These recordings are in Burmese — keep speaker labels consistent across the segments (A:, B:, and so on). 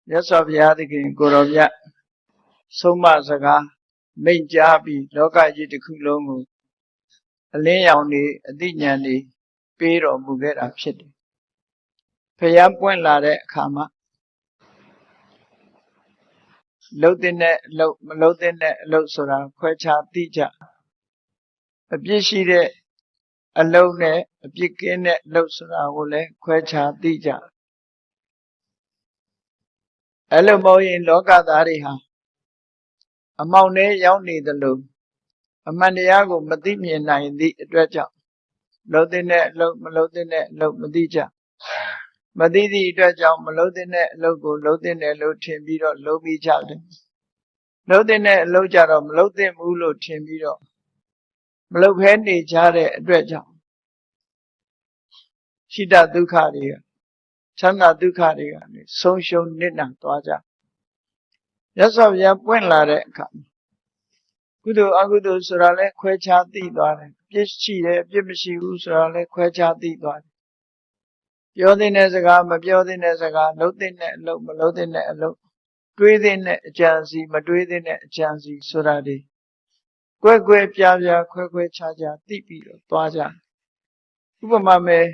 A: မြတ်စွာဘုရားသခင်ကိုတော်မြတ်ဆုံးမစကားမိန့်ကြားပြီးလောကကြီးတစ်ခုလုံးကိုအလင်းရောင်နေအသိဉာဏ်နေပေးတော်မူခဲ့တာဖြစ်တယ်။ဘုရားပွင့်လာတဲ့အခါမှာလှုပ်တဲ့အလုပ်မလှုပ်တဲ့အလုပ်ဆိုတာခွဲခြားသိကြအပြစ်ရှိတဲ့အလုပ်နဲ့အပြစ်ကင်းတဲ့အလုပ်ဆိုတာကိုလည်းခွဲခြားသိကြအဲ့လိုမဟုတ်ရင်လောကသားတွေဟာအမောင်ထဲရောက်နေသလိုအမှန်တရားကိုမသိမြင်နိုင်သည့်အတွက်ကြောင့်လှုပ်တဲ့အလုပ်မလှုပ်တဲ့အလုပ်မသိကြမသိသည့်အတွက်ကြောင့်မလှုပ်တဲ့အလုပ်ကိုလှုပ်တဲ့လို့ထင်ပြီးတော့လှုပ်မိကြတယ်လှုပ်တဲ့အလုပ်ကြတော့မလှုပ်သင့်ဘူးလို့ထင်ပြီးတော့မလှုပ်ဖဲနေကြတဲ့အတွက်ကြောင့်ရှိတဒုက္ခတွေကချမ်းသာဒုက္ခတွေကဆုံးရှုံးနစ်နာသွားကြမြတ်စွာဘုရားပွင့်လာတဲ့အခါကုသိုလ်အကုသိုလ်ဆိုတာလဲခွဲခြားသိသွားတယ်ပြစ်ရှိတယ်ပြစ်မရှိဘူးဆိုတာလဲခွဲခြားသိသွားတယ်ပြောတဲ့စကားမပြောတဲ့စကားလှုပ်တဲ့အလုပ်မလှုပ်တဲ့အလုပ်တွေးတဲ့အကြံစီမတွေးတဲ့အကြံစီဆိုတာဒီကွဲကွဲပြားပြားခွဲခွဲခြားခြားသိပြီးတော့သွားကြဥပမာမဲ့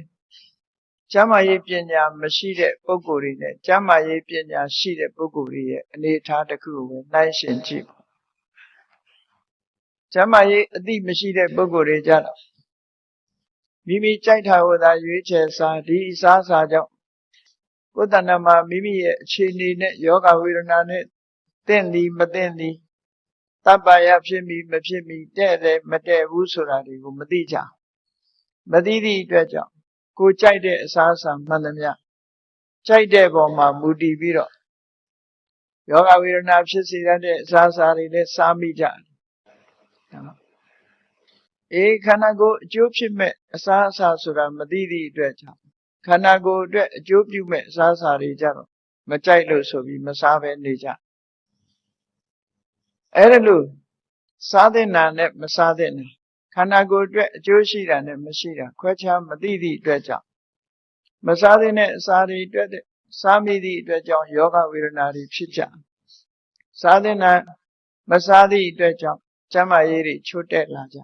A: ကျမ်းမာရေးပညာမရှိတဲ့ပုဂ္ဂိုလ်တွေနဲ့ကျမ်းမာရေးပညာရှိတဲ့ပုဂ္ဂိုလ်တွေရဲ့အနေအထားတစ်ခုကိုပဲနှိုင်းယှဉ်ကြည့်ပါကျမ်းမာရေးအသိမရှိတဲ့ပုဂ္ဂိုလ်တွေကြတော့မိမိကြိုက်တာကိုသာရွေးချယ်စားဒီအစားအစာကြောင့်ကိုယ်တဏ္ဍာမှာမိမိရဲ့အခြေအနေနဲ့ယောဂဝေဒနာနဲ့တင့်သည်မတင့်သည်တပ္ပယဖြစ်မီမဖြစ်မီတဲ့တယ်မတဲ့ဘူးဆိုတာတွေကိုမသိကြမသိသည့်အတွက်ကြောင့်ကိုကြိုက်တဲ့အစားအစာမှန်သမျှကြိုက်တဲ့ပုံမှာမူတည်ပြီးတော့ယောဂဝေဒနာဖြစ်စေတဲ့အစားအစာတွေလည်းစားမိကြတယ်ခန္ဓာကိုယ်အကျိုးဖြစ်မဲ့အစားအစာဆိုတာမသိသည့်အတွက်ကြောင့်ခန္ဓာကိုယ်အတွက်အကျိုးပြုမဲ့အစားအစာတွေကြတော့မကြိုက်လို့ဆိုပြီးမစားဘဲနေကြအဲ့ဒါလို့စားတဲ့နာနဲ့မစားတဲ့နာခန္ဓာကိုယ်အတွက်အကျိုးရှိတာနဲ့မရှိတာခွဲခြားမသိသည့်အတွက်ကြောင့်မစားတဲ့အစာတွေအတွက်စားမိသည့်အတွက်ကြောင့်ယောဂဝေဒနာတွေဖြစ်ကြစားတဲ့နာမစားသည့်အတွက်ကြောင့်ကျန်းမာရေးတွေချို့တဲ့လာကြ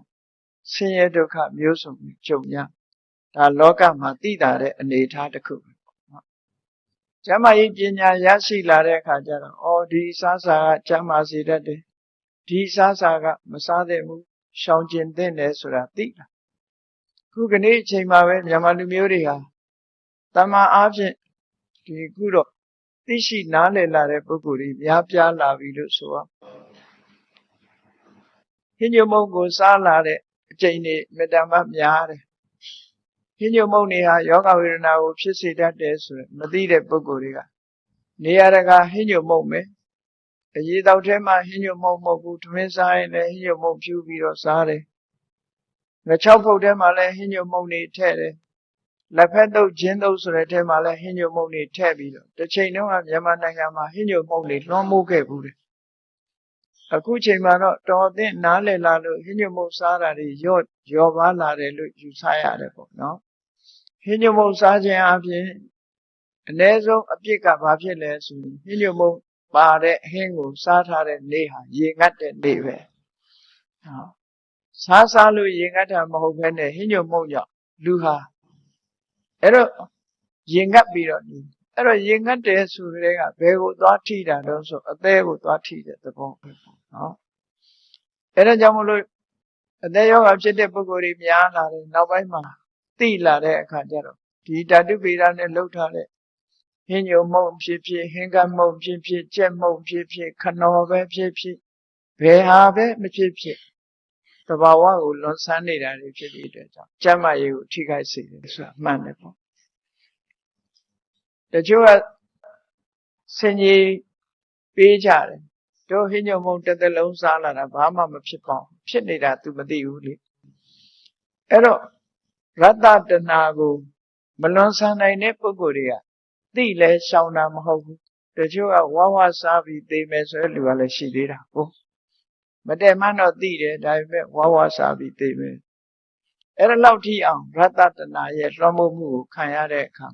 A: ဆင်းရဲဒုက္ခမျိုးစုံကြုံရဒါလောကမှာသိတာတဲ့အနေအထားတစ်ခုကျမ်းမာရေးပညာရရှိလာတဲ့အခါကျတော့ဒီအစားအစာကကျမ်းမာစေတတ်တယ်ဒီအစားအစာကမစားသင့်ဘူးရှောင်ကျဉ်သင့်တယ်ဆိုတာသိလာခုကနေ့အချိန်မှာပဲမြန်မာလူမျိုးတွေဟာတမန်အားဖြင့်ဒီခုတော့သိရှိနားလည်လာတဲ့ပုဂ္ဂိုလ်တွေများပြားလာပြီလို့ဆိုရဟင်းညွန့်မုံကိုစားလာတဲ့အကျိန်တွေမေတ္တာမများတယ်ဟင်းညွန့်မုံတွေဟာယောဂဝေဒနာကိုဖြစ်စေတတ်တယ်ဆိုရင်မသိတဲ့ပုဂ္ဂိုလ်တွေကနေရာတကာဟင်းညွန့်မုံပဲအရေးတောက်ထဲမှာဟင်းညွန့်မုံမဟုတ်ဘူးထမင်းစားရင်လည်းဟင်းညွန့်မုံဖြူပြီးတော့စားတယ်ငါ6ဖုတ်ထဲမှာလည်းဟင်းညွန့်မုံတွေထည့်တယ်လက်ဖက်တုပ်ဂျင်းတုပ်ဆိုတဲ့ထဲမှာလည်းဟင်းညွန့်မုံတွေထည့်ပြီးတော့တစ်ချိန်လုံးကမြန်မာနိုင်ငံမှာဟင်းညွန့်မုံတွေလွှမ်းမိုးခဲ့ဘူးတယ်အခုချိန်မှာတော့တော်သင့်နားလည်လာလို့ဟင်းညွန့်မုံစားတာတွေရော့ပါလာတယ်လို့ယူဆရတယ်ပေါ့နော်ဟင်းညွန့်မုံစားခြင်းအပြင်အ ਨੇ ဆုံးအပြစ်ကဘာဖြစ်လဲဆိုရင်ဟင်းညွန့်မုံပါတဲ့ဟင်းကိုစားထားတဲ့နေ့ဟာရေငတ်တဲ့နေ့ပဲစားလို့ရေငတ်တာမဟုတ်ဘဲနဲ့ဟင်းညွန့်မုံကြောင့်လူဟာအဲ့တော့ရေငတ်ပြီးတော့အဲ့တော့ရေငတ်တယ်ဆိုတဲ့ကဘယ်ကိုသွားထိတာတော့ဆိုအသေးကိုသွားထိတဲ့သဘောပဲပေါ့နော်အဲ့ဒါကြောင့်မလို့အသေးယောဂဖြစ်တဲ့ပုဂ္ဂိုလ်တွေများလာတယ်နောက်ပိုင်းမှာသိလာတဲ့အခါကျတော့ဒီဓာတုဗေဒနဲ့လှုပ်ထားတဲ့ဟင်းညွန့်မုံဖြစ်ဖြစ်ဟင်းကမုံဖြစ်ဖြစ်ကြက်မုံဖြစ်ဖြစ်ခနော်ပဲဖြစ်ဖြစ်ဘယ်ဟာပဲမဖြစ်ဖြစ်သဘာဝကိုလွန်ဆန်းနေတာတွေဖြစ်တဲ့အတွက်ကြောင့်ကျန်းမာရေးကိုထိခိုက်စေတယ်ဆိုတာမှန်တယ်ပေါ့တချို့ကစင်ကြီးပေးကြတယ်တို့ဟင်းညွန့်မုံတစ်သက်လုံးစားလာတာဘာမှမဖြစ်ပါဘူးဖြစ်နေတာ तू မသိဘူးလေအဲ့တော့ရတ္တတဏှာကိုမလွန်ဆန်းနိုင်တဲ့ပုဂ္ဂိုလ်တွေကသိလဲရှောင်တာမဟုတ်ဘူးတချို့ကဝါဝစားပြီးသိမယ်ဆိုတဲ့လူကလည်းရှိသေးတာဟုတ်မတည့်မှန်းတော့သိတယ်ဒါပေမဲ့ဝါဝစားပြီးသိမယ်အဲ့ဒါလောက်ထိအောင်ရတ္တတဏှာရဲ့လွှမ်းမိုးမှုကိုခံရတဲ့အခါ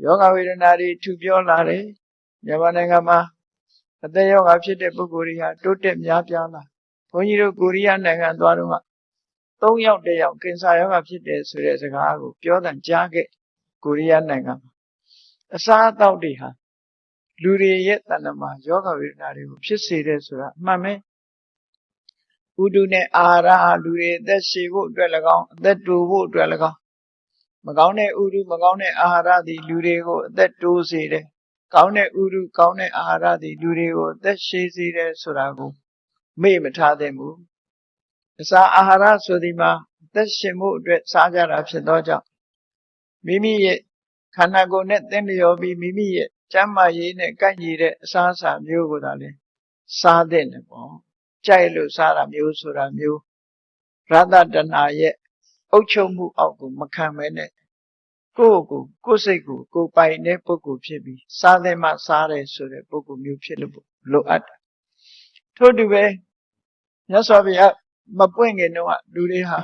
A: ယောဂဝေဒနာတွေထူပြောလာတယ် မြန်မာနိုင်ငံမှာအသက်ရောဂါဖြစ်တဲ့ပုဂ္ဂိုလ်တွေဟာတိုးတက်များပြားလာဘုန်းကြီးတို့ကိုရီးယားနိုင်ငံသွားတော့မှ3 ယောက်1 ယောက်ကင်ဆာရောဂါဖြစ်တယ်ဆိုတဲ့စကားကိုပြောတန်ကြားခဲ့ကိုရီးယားနိုင်ငံမှာအစားအသောက်တွေဟာလူတွေရဲ့တဏ္ဍာမှာယောဂဝေဒနာတွေကိုဖြစ်စေတယ်ဆိုတာအမှန်ပဲဥဒုနဲ့အာဟာရဟာလူတွေအသက်ရှည်ဖို့အတွက်၎င်းအသက်တိုးဖို့အတွက်၎င်းမကောင်းတဲ့ဥဒုမကောင်းတဲ့အာဟာရသည်လူတွေကိုအသက်တိုးစေတယ်ကောင်းတဲ့ဥဒုကောင်းတဲ့အာဟာရသည်လူတွေကိုအသက်ရှည်စေတယ်ဆိုတာကိုမေ့မထားသင့်ဘူးအစာအာဟာရဆိုဒီမှာအသက်ရှင်မှုအတွက်စားကြတာဖြစ်သောကြောင့်မိမိရဲ့ခန္ဓာကိုယ်နဲ့သင်လျော်ပြီးမိမိရဲ့ကျန်းမာရေးနဲ့ကိုက်ညီတဲ့အစားအစာမျိုးကိုသာလေစားသင့်တယ်ပေါ့ကြိုက်လို့စားတာမျိုးဆိုတာမျိုးရတ္တတဏရဲ့အုပ်ချုပ်မှုအောက်ကိုမခံမဲနဲ့ကိုယ်စိတ်ကိုပိုင်တဲ့ပုဂ္ဂိုလ်ဖြစ်ပြီးစားတဲ့မှစားတယ်ဆိုတဲ့ပုဂ္ဂိုလ်မျိုးဖြစ်လို့လိုအပ်တယ်ထို့တူပဲမြတ်စွာဘုရားမပွင့်ခင်တော့လူတွေဟာ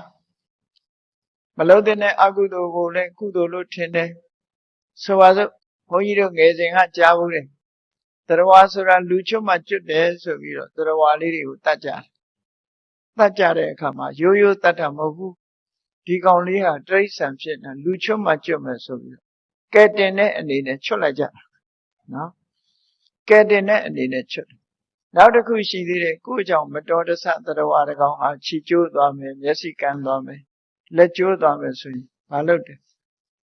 A: မလုပ်တဲ့အကုသိုလ်ကိုလည်းကုသိုလ်လို့ထင်တယ်ဆိုပါစို့ဘုန်းကြီးတို့ငယ်စဉ်ကကြားဘူးတယ်တရားဆိုတာလူချွတ်မှကျွတ်တယ်ဆိုပြီးတော့တရားလေးတွေကိုတတ်ကြတဲ့အခါမှာရိုးရိုးတတ်တာမဟုတ်ဘူးဒီကောင်လေးဟာတိရစ္ဆာန်ဖြစ်နေလူချွတ်မှကျွတ်မယ်ဆိုပြီးတော့ကဲတင်တဲ့အနေနဲ့ချွတ်လိုက်ကြတာနော်ကဲတင်တဲ့အနေနဲ့ချွတ်နောက်တစ်ခုရှိသေးတယ်ကိုယ့်ကြောင့်မတော်တဆတရားတကောင်ဟာခြိကျိုးသွားမယ်မျက်စိကန်းသွားမယ်လက်ကျိုးသွားမယ်ဆိုရင်မလုပ်တယ်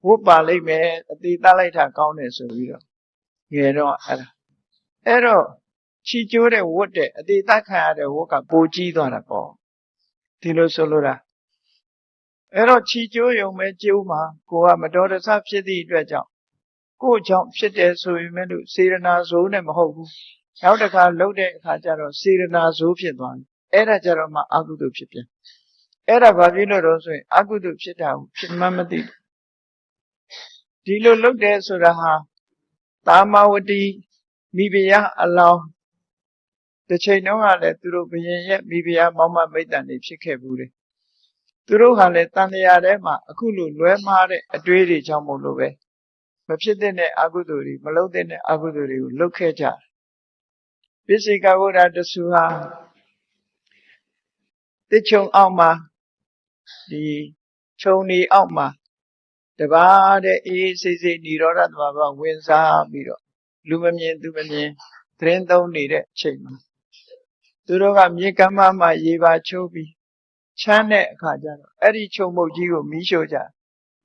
A: ဝတ်ပါလိမ့်မယ်အသေးတလိုက်တာကောင်းတယ်ဆိုပြီးတော့ငယ်တော့အဲ့တော့ခြိကျိုးတဲ့ဝတ်တဲ့အသေးတခံရတဲ့ဝတ်ကပိုကြီးသွားတာပေါ့ဒီလိုဆိုလို့တာအဲ့တော့ခြိကျိုးရုံပဲကျိုးမှာကိုကမတော်တဆဖြစ်သည့်အတွက်ကြောင့်ကိုယ့်ကြောင့်ဖြစ်တယ်ဆိုရင်လည်းစေရနာဇိုးနဲ့မဟုတ်ဘူးနောက်တစ်ခါလှုပ်တဲ့အခါကျတော့စေရနာဇိုးဖြစ်သွားတယ်အဲ့ဒါကြတော့မှအကုသိုလ်ဖြစ်ပြန်အဲ့ဒါဘာဖြစ်လို့တော့ဆိုရင်အကုသိုလ်ဖြစ်တာကိုဖြစ်မှမသိဒီလိုလှုပ်တယ်ဆိုတာဟာသာမဝတိမိဖုရားအလောင်းတစ်ချိန်တုန်းကလည်းသူတို့ဘုရင်ရဲ့မိဖုရားမောင်မမိတ်တန်တွေဖြစ်ခဲ့ဘူးတယ်သူတို့ဟာလည်းတန်တရားထဲမှာအခုလိုလွဲမှားတဲ့အတွေးတွေကြောင့်မို့လို့ပဲမဖြစ်တဲ့အကုသိုလ်တွေမလုပ်တဲ့အကုသိုလ်တွေကိုလုပ်ခဲ့ကြတယ်ပိစိကဝုဒ္ဓတဆူဟာတစ်ချုံအောက်မှာဒီခြုံနေအောက်မှာတပါးတဲ့အေးစိတ်စိတ်និရောဓသဘာဝဝင်စားပြီးတော့လူမမြင်သူမမြင်သတင်းသုံးနေတဲ့အချိန်မှာသူတို့ကမြေကမ်းမှာရေပါချိုးပြီးချမ်းတဲ့အခါကျတော့အဲ့ဒီခြုံမုတ်ကြီးကိုမီးရှို့ကြ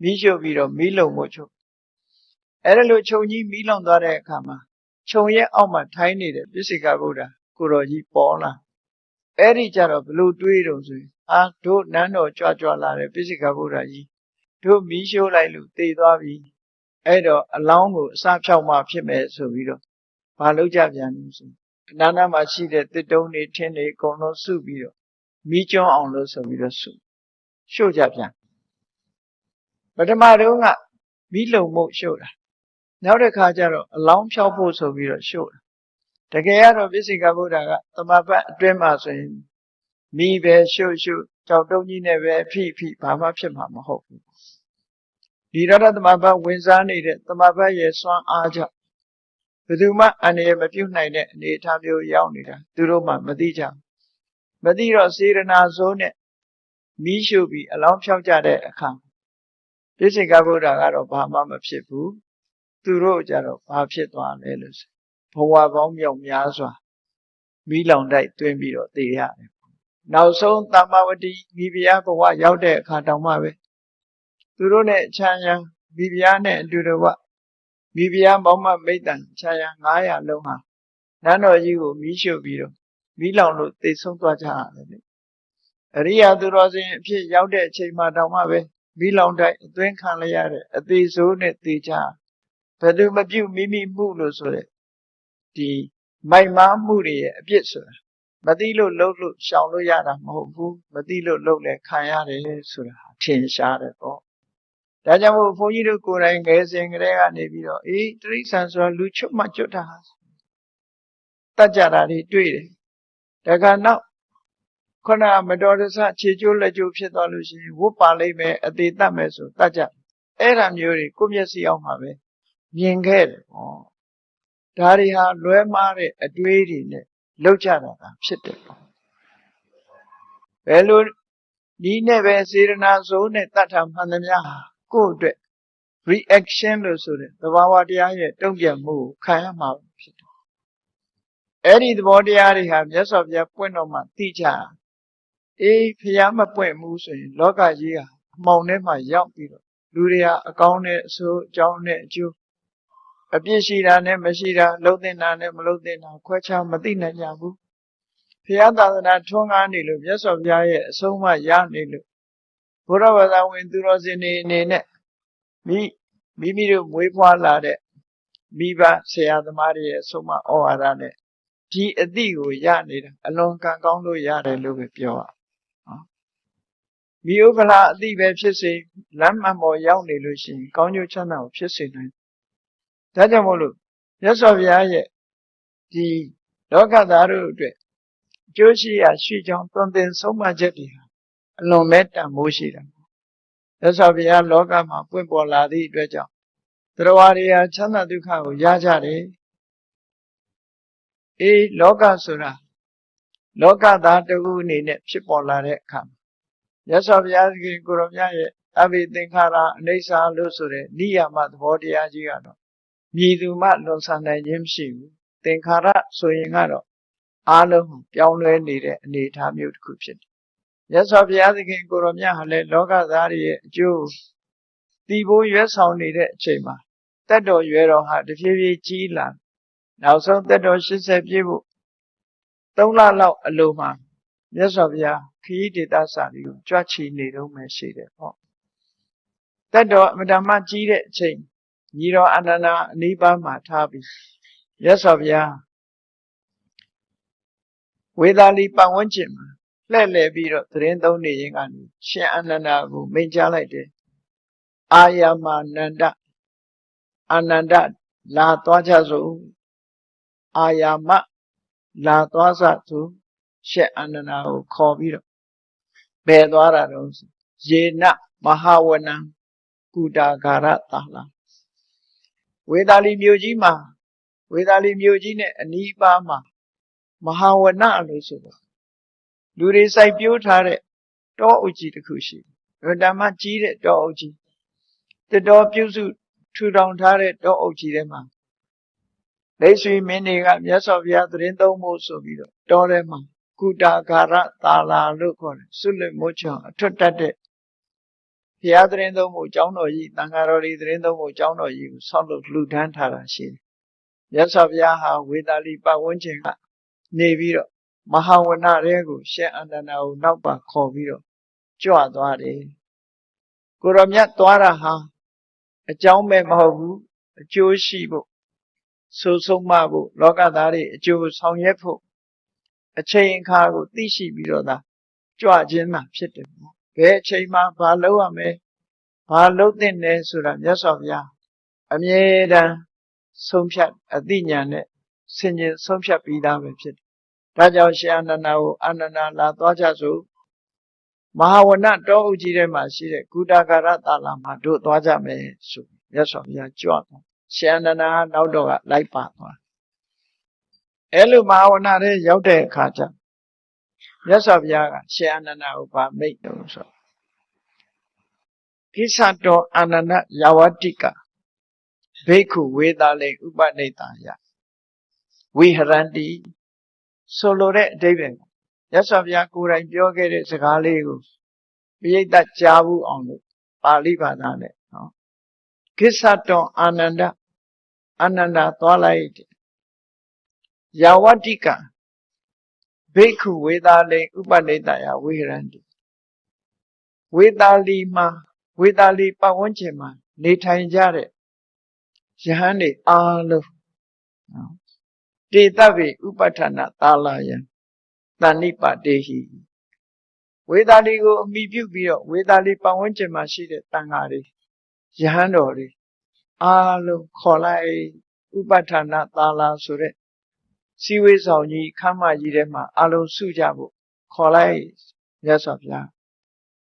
A: မီးရှို့ပြီးတော့မီးလုံမို့ချို့အဲ့ဒါလိုခြုံကြီးမီးလောင်သွားတဲ့အခါမှာခြုံရဲ့အောက်မှာထိုင်းနေတဲ့ပိစိကဗုဒ္ဓကိုတော်ကြီးပေါ်လာအဲ့ဒီကြတော့ဘလို့တွေးတော့ဆိုရင်တို့နန်းတော်ကြွလာတဲ့ပိစိကဗုဒ္ဓကြီးတို့မီးရှို့လိုက်လို့တည်သွားပြီအဲ့တော့အလောင်းကိုအစဖြောက်မှဖြစ်မယ်ဆိုပြီးတော့ဘာလုပ်ကြပြန်လို့ဆိုအနာနာမှာရှိတဲ့တစ်တုံးတွေထင်းတွေအကုန်လုံးစုပြီးတော့မီးကျွန်းအောင်လို့ဆိုပြီးတော့ရှို့ကြပြန်ပထမတုန်းကမီးလုံမှုရှို့တာနောက်တစ်ခါကျတော့အလောင်းဖြောက်ဖို့ဆိုပြီးတော့ရှို့တာတကယ်ကတော့ပိစိကဗုဒ္ဓကသမပတ်အတွင်းမှာဆိုရင်မီးပဲရှို့ကြောက်တုံးကြီးနဲ့ပဲဖိဘာမှဖြစ်မှာမဟုတ်ဘူးဒီရတ္တသမပတ်ဝင်စားနေတဲ့သမပတ်ရဲ့စွမ်းအားကြောင့်ဘယ်သူမှအန္တရာယ်မပြုတ်နိုင်တဲ့အနေအထားမျိုးရောက်နေတာသူတို့မှမသိကြမသိတော့စေရနာဇိုးနဲ့မီးရှို့ပြီးအလောင်းဖြောက်ကြတဲ့အခါပိစိကဗုဒ္ဓကတော့ဘာမှမဖြစ်ဘူးသူတို့ကြတော့ဘာဖြစ်သွားလဲလို့ဆိုဘဝပေါင်းမြောက်များစွာမီးလောင်တိုက်တွင်းပြီးတော့သိရတယ်နောက်ဆုံးတမ္မာဝတိမိဖုရားဘဝရောက်တဲ့အခါတောင်မှပဲသူတို့နဲ့ခြံရံမိဖုရားနဲ့အတူတကွမိဖုရားမောင်မမိတ်တန်ခြံရံ900လုံးဟာနန်းတော်ကြီးကိုမီးရှို့ပြီးတော့မီးလောင်လို့သိဆုံးသွားကြရတယ်လေအရိယာသူတော်စင်အဖြစ်ရောက်တဲ့အချိန်မှတောင်မှပဲမီးလောင်တိုက်အသွင်းခံရတဲ့အသေးဆိုးနဲ့သေချာဘယ်သူမပြုတ်မိမှုလို့ဆိုတဲ့ဒီမိုက်မားမှုတွေရဲ့အပြစ်ဆိုတာမသိလို့လှုပ်လို့ရှောင်လို့ရတာမဟုတ်ဘူးမသိလို့လှုပ်လဲခံရတယ်ဆိုတာထင်ရှားတယ်ပေါ့ဒါကြောင့်မို့ဘုန်းကြီးတို့ကိုယ်တိုင်ငယ်စဉ်ကတည်းကနေပြီးတော့တိရစ္ဆာန်ဆိုတာလူချွတ်မှကျွတ်တာတတ်ကြတာတွေတွေ့တယ်ဒါကနောက်ခုနမတော်တဆခြေကျိုးလက်ကျိုးဖြစ်သွားလို့ရှိရင်ဝတ်ပါလိမ့်မယ်အသေးတတ်မယ်ဆိုတတ်ကြအဲ့ဒါမျိုးတွေကိုမျက်စိအောင်မှာပဲမြင်ခဲ့တယ်ပေါ့ ဒါတွေဟာလွဲမှားတဲ့အတွေးတွေနဲ့လောက်ကြတာဖြစ်တယ်ပေါ့ဘယ်လိုဒီနဲ့ပဲစေရနာစိုးနဲ့တတ်တာမှန်သမျှကိုယ့်အတွက် reaction လို့ဆိုတဲ့သဘာဝတရားရဲ့တုံ့ပြန်မှုကိုခံရမှာဖြစ်တယ်အဲ့ဒီသဘောတရားတွေဟာမြတ်စွာဘုရားပွင့်တော်မှာသိကြအေးဖျားမပွင့်ဘူးဆိုရင်လောကကြီးဟာအမှောင်ထဲမှာရောက်ပြီးတော့လူတွေဟာအကောင်းနဲ့အဆိုးအကြောင်းနဲ့အကျိုးအပြစ်ရှိတာနဲ့မရှိတာလှုပ်တင်တာနဲ့မလှုပ်တင်တာခွဲခြားမသိနိုင်ကြဘူးဘုရားသာသနာထွန်းကားနေလို့မြတ်စွာဘုရားရဲ့အဆုံးအမရနေလို့ဘုရားဘာသာဝင်သူတော်စင်တွေအနေနဲ့မိမိတို့မွေးဖွားလာတဲ့မိဘဆရာသမားတွေရဲ့အဆုံးအမဩဝါဒနဲ့ဒီအသည့်ကိုရနေတာအလွန်ကံကောင်းလို့ရတယ်လို့ပဲပြောရမိဥပလာအသည့်ပဲဖြစ်စေလမ်းမှန်ပေါ်ရောက်နေလို့ရှိရင်ကောင်းကျိုးချမ်းသာကိုဖြစ်စေနိုင်ဒါကြောင့်မို့လို့မြတ်စွာဘုရားရဲ့ဒီလောကသားတို့အတွက်ကျိုးရှိရာရှိကြောင်းသွန်သင်ဆုံးမချက်တွေဟာအလွန်မဲ့တန်မိုးရှိတယ်မြတ်စွာဘုရားလောကမှာပွင့်ပေါ်လာသည့်အတွက်ကြောင့်တရားတွေဟာချမ်းသာဒုက္ခကိုရကြတယ်အေးလောကဆိုတာလောကသားတခုအနေနဲ့ဖြစ်ပေါ်လာတဲ့အခါမြတ်စွာဘုရားသခင်ကိုရောမြတ်ရဲ့အဘိသင်္ခါရအနိစ္စလို့ဆိုတဲ့နိယာမသဘောတရားကြီးကတော့မြည်သူမှလွန်ဆန်နိုင်ခြင်းမရှိဘူးသင်္ခါရဆိုရင်ကတော့အားလုံးပြောင်းလဲနေတဲ့အနေအထားမျိုးတစ်ခုဖြစ်တယ်မြတ်စွာဘုရားသခင်ကိုရောမြတ်ဟာလည်းလောကသားတွေရဲ့အကျိုးတီးပိုးရွယ်ဆောင်နေတဲ့အချိန်မှာတက်တော်ရွယ်တော်ဟာတဖြည်းဖြည်းကြီးလာနောက်ဆုံးတက်တော်80ပြည့်ဖို့3လလောက်အလိုမှာမြတ်စွာဘုရားခရီးဒေသစာတွေကိုကြွချီနေတော့မှရှိတယ်ပေါ့တက်တော်အမတမကြီးတဲ့အချိန်ညီတော်အနန္ဒာအနိဗ္ဗာန်မှာထားပြီးမြတ်စွာဘုရားဝေသာလီပတ်ဝန်းကျင်မှာလှည့်လည်ပြီးတော့သတင်းသုံးနေရင်ကနေရှင်အနန္ဒာကိုမိန့်ကြားလိုက်တယ်အာယာမနန္ဒအာနန္ဒလာသွားကြစို့အာယာမလာသွားစသူရှင်အနန္ဒာကိုခေါ်ပြီးတော့ဘယ်သွားတာတော့ယေနမဟာဝနံကုတာဂါရတာလာဝေသာလီမြို့ကြီးမှာဝေသာလီမြို့ကြီးနဲ့အနီးပါးမှာမဟာဝနလို့ဆိုတော့လူတွေစိုက်ပျိုးထားတဲ့တောအုပ်ကြီးတစ်ခုရှိတယ်ဒါမှကြီးတဲ့တောအုပ်ကြီးတတော်ပြုစုထူထောင်ထားတဲ့တောအုပ်ကြီးထဲမှာလက်ဆွေမင်းတွေကမြတ်စွာဘုရားသတင်းသုံးဖို့ဆိုပြီးတော့တောထဲမှာကုတာဂါရတာလာလို့ခေါ်တယ်စွလွတ်မိုးချောင်အထွတ်တက်တဲ့ဘုရားသတင်းသုံးဖို့ကျောင်းတော်ကြီးတန်ဃာတော်တွေသတင်းသုံးဖို့ကျောင်းတော်ကြီးကိုဆောက်လုပ်လှူဒန်းထားတာရှိတယ်မြတ်စွာဘုရားဟာဝေသာလီပတ်ဝန်းကျင်ကနေပြီးတော့မဟာဝနရဲကိုရှင်အနန္ဒာကိုနောက်ပါခေါ်ပြီးတော့ကြွသွားတယ်ကိုရောမြတ်သွားတာဟာအကြောင်းပဲမဟုတ်ဘူးအကျိုးရှိဖို့ဆိုဆုံးမဖို့လောကသားတွေအကျိုးဆောင်ရွက်ဖို့အချိန်အခါကိုသိရှိပြီးတော့သာကြွခြင်းသာဖြစ်တယ်ပေါ့ဘယ်အချိန်မှာဘာလုပ်ရမလဲဘာလုပ်သင့်တယ်ဆိုတာမြတ်စွာဘုရားအမြဲတမ်းဆုံးဖြတ်အသိဉာဏ်နဲ့ဆင်ခြင်ဆုံးဖြတ်ပြီးသားပဲဖြစ်တယ်ဒါကြောင့်ရှင်အနန္ဒာကိုအနန္ဒာလာသွားကြစို့မဟာဝနတောအုပ်ကြီးထဲမှာရှိတဲ့ကုတာဂါရတာလာမှာတို့သွားကြမယ်ဆိုမြတ်စွာဘုရားကြွသွားရှင်အနန္ဒာနောက်တော့ကလိုက်ပါသွားအဲ့လိုမဟာဝနထဲရောက်တဲ့အခါကျမြတ်စွာဘုရားကရှင်အနန္ဒာကိုဗာမိတ်တော့ဆိုကိစ္စတောအာနန္ဒယာဝတိကဘိက္ခုဝေသာလေဥပနိတာယဝိဟရန္တိဆိုလိုတဲ့အဓိပ္ပာယ်မြတ်စွာဘုရားကိုယ်တိုင်ပြောခဲ့တဲ့စကားလေးကိုပိဋကကြားဘူးအောင်လို့ပါဠိဘာသာနဲ့နော်ကိစ္စတောအာနန္ဒသွားလိုက်ယာဝတိကဘိက္ခုဝေသာလေဥပနိတာယဝိဟရန္တိဝေသာလီမှာဝေသာလီပတ်ဝန်းကျင်မှာနေထိုင်ကြတဲ့ယဟန်တွေအားလုံးတေတဗ္ဗေဥပဋ္ဌာဏသာလာယံတဏိပတေဟိဝေသာလီကိုအမိပြုပြီးတော့ဝေသာလီပတ်ဝန်းကျင်မှာရှိတဲ့တန်ဃာတွေယဟန်တော်တွေအားလုံးခေါ်လိုက်ဥပဋ္ဌာဏသာလာဆိုတဲ့စီဝေးဆောင်ကြီးခမ်းမကြီးထဲမှာအားလုံးစုကြဖို့ခေါ်လိုက်မြတ်စွာဘုရား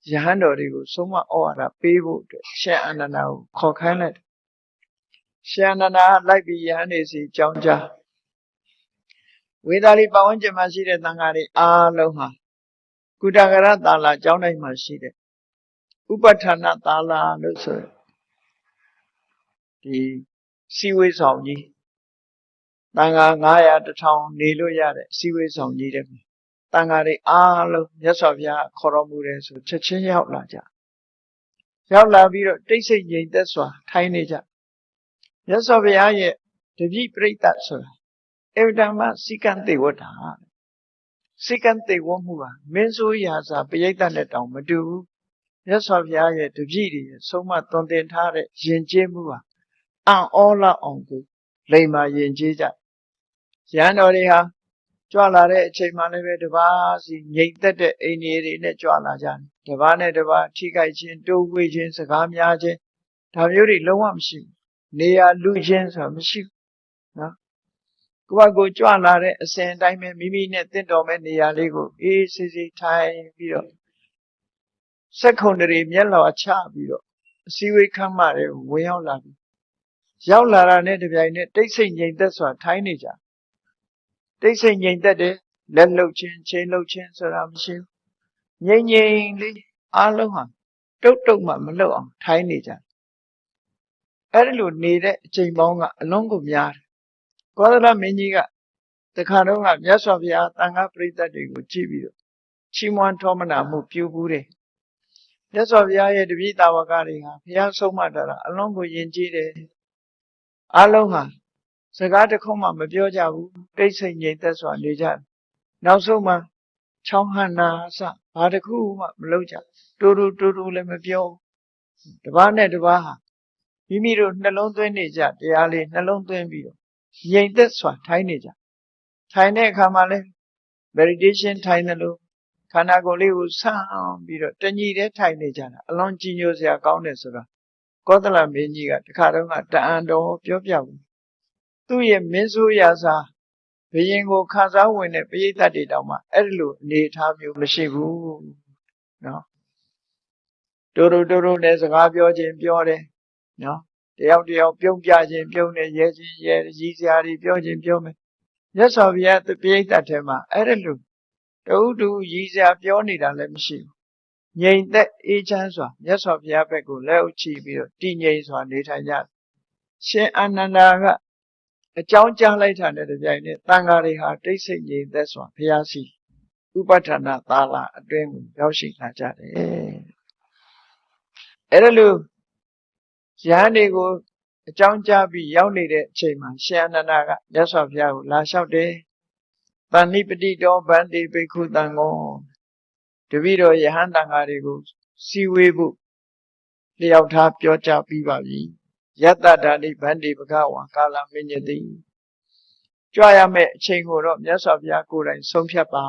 A: ယဟန်တော်တွေကိုဆုံးမဩဝါဒပေးဖို့အတွက်ရှင်အနန္ဒာကိုခေါ်ခိုင်းလိုက် ရှင်အနန္ဒာလိုက်ပြီးယဟန်နေစီကြောင်းကြားဝေသာလီပတ်ဝန်းကျင်မှာရှိတဲ့သံဃာတွေအားလုံးဟာကုတကရသာလာကျောင်းတိုင်းမှာရှိတဲ့ဥပဋ္ဌာဏသာလာလို့ဆိုဒီစီဝေးဆောင်ကြီးသံဃာ900 1000နေလို့ရတဲ့စီဝေးဆောင်ကြီးတဲ့သံဃာတွေအားလုံးမြတ်စွာဘုရားခေါ်တော်မူတယ်ဆိုချက်ချင်းရောက်လာကြရောက်လာပြီးတော့တိတ်ဆိတ်ငြိမ်သက်စွာထိုင်နေကြမြတ်စွာဘုရားရဲ့တပည့်ပရိသတ်ဆိုတာအဝတ္တမစိကံတေဝတ္တာစိကံတေဝမှုဟာမင်းဆိုးရာစာပရိသတ်နဲ့တောင်မတူဘူးမြတ်စွာဘုရားရဲ့တပည့်တွေဆုံးမသွန်သင်ထားတဲ့ယဉ်ကျေးမှုဟာအံ့ဩလောက်အောင်ကိုလိမ္မာယဉ်ကျေးကြရဟန်းတော်တွေဟာကြွလာတဲ့အချိန်မှလည်းပဲတပါးစီငြိမ်သက်တဲ့အိန္ဒိယတွေနဲ့ကြွလာကြတယ်တပါးနဲ့တပါးထိခိုက်ခြင်းတိုးဝှေ့ခြင်းစကားများခြင်းဒါမျိုးတွေလုံးဝမရှိဘူးနေရာလူချင်းဆိုတာမရှိဘူးနော်ကိုယ့်ကြွလာတဲ့အစဉ်အတိုင်းပဲမိမိနဲ့တင့်တော်မဲ့နေရာလေးကိုအေးဆေးဆေးထိုင်ပြီးတော့စက်ခုံတွေမျက်လွှာချပြီးတော့အစည်းအဝေးခန်းမတွေဝင်ရောက်လာပြီးရောက်လာတာနဲ့တပြိုင်နက်တိတ်ဆိတ်ငြိမ်သက်စွာထိုင်နေကြတိတ်ဆိတ်ငြိမ်သက်တယ်လက်လှုပ်ခြင်းချိန်လှုပ်ခြင်းဆိုတာမရှိဘူးငြိမ်ငြိမ်လေးအားလုံးဟာတုတ်မှမလှုပ်အောင်ထိုင်နေကြအဲ့ဒီလိုနေတဲ့အချိန်ပေါင်းကအလုံးကိုများတယ်ကောသလမင်းကြီးကတခါတော့ကမြတ်စွာဘုရားသံဃာပရိသတ်တွေကိုကြည့်ပြီးတော့ချီးမွမ်းထောမနာမှုပြုဘူးတယ်မြတ်စွာဘုရားရဲ့တပည့်တာဝကတွေဟာဘုရားဆုံးမတာအလုံးကိုယဉ်ကျေးတယ်အားလုံးဟာစကားတစ်ခုမှမပြောကြဘူးတိတ်ဆိတ်ငြိမ်သက်စွာနေကြတယ်နောက်ဆုံးမှာချောင်းဟန်နာအစဘာတစ်ခုမှမလုပ်ကြတူတူလည်းမပြောတပားနဲ့တပားဟာမိမိတို့နှလုံးသွင်းနေကြတရားလေးနှလုံးသွင်းပြီးတော့ငြိမ်သက်စွာထိုင်နေကြထိုင်တဲ့အခါမှာလဲ meditation ထိုင်တယ်လို့ခန္ဓာကိုယ်လေးကိုဆန့်ပြီးတော့တညီတည်းထိုင်နေကြတာအလွန်ကြည်ညိုစရာကောင်းတယ်ဆိုတာကောသလမင်းကြီးကတခါတော့ကတအံတော်ပြောပြဘူးသူ့ရဲ့မင်းဆိုးရာစာဘယင်ကိုခါစားဝင်တဲ့ပရိသတ်တွေတောင်မှအဲ့လိုအနေထားမျိုးမရှိဘူးနော်တိုးနဲ့စကားပြောခြင်းပြောတယ်နော်တယောက်ပြုံးပြခြင်းပြုံးတယ်ရဲခြင်းရဲရည်စရာတွေပြောခြင်းပြောမယ်မြတ်စွာဘုရားပရိသတ်ထဲမှာအဲ့ဒီလိုတူရည်စရာပြောနေတာလည်းမရှိဘူးငြိမ်သက်အေးချမ်းစွာမြတ်စွာဘုရားဘက်ကိုလက်အုပ်ချပြီးတော့တည်ငြိမ်စွာနေထိုင်ကြရှင်အာနန္ဒာကအကြောင်းကြားလိုက်တာနဲ့တပြိုင်နက်သံဃာတွေဟာတိတ်ဆိတ်ငြိမ်သက်စွာဘုရားရှိဥပဋ္ဌာဏသာလာအတွင်းကိုရောက်ရှိလာကြတယ်အဲ့ဒါလို့ရဟန်းတွေကိုအကြောင်းကြားပြီးရောက်နေတဲ့အချိန်မှာရှင်အာနန္ဒာကမြတ်စွာဘုရားကိုလာလျှောက်တယ်တဏိပတိတောဗန္တိဘိက္ခုတံဃောတပည့်တော်ယဟန်တန်ဃာတွေကိုစီဝေးဖို့လျှောက်ထားပြောကြားပြီးပါပြီယတ္တဓာတိဗန္တိဘဂဝါကာလမညတိကြွရမယ့်အချိန်ကိုတော့မြတ်စွာဘုရားကိုယ်တိုင်ဆုံးဖြတ်ပါ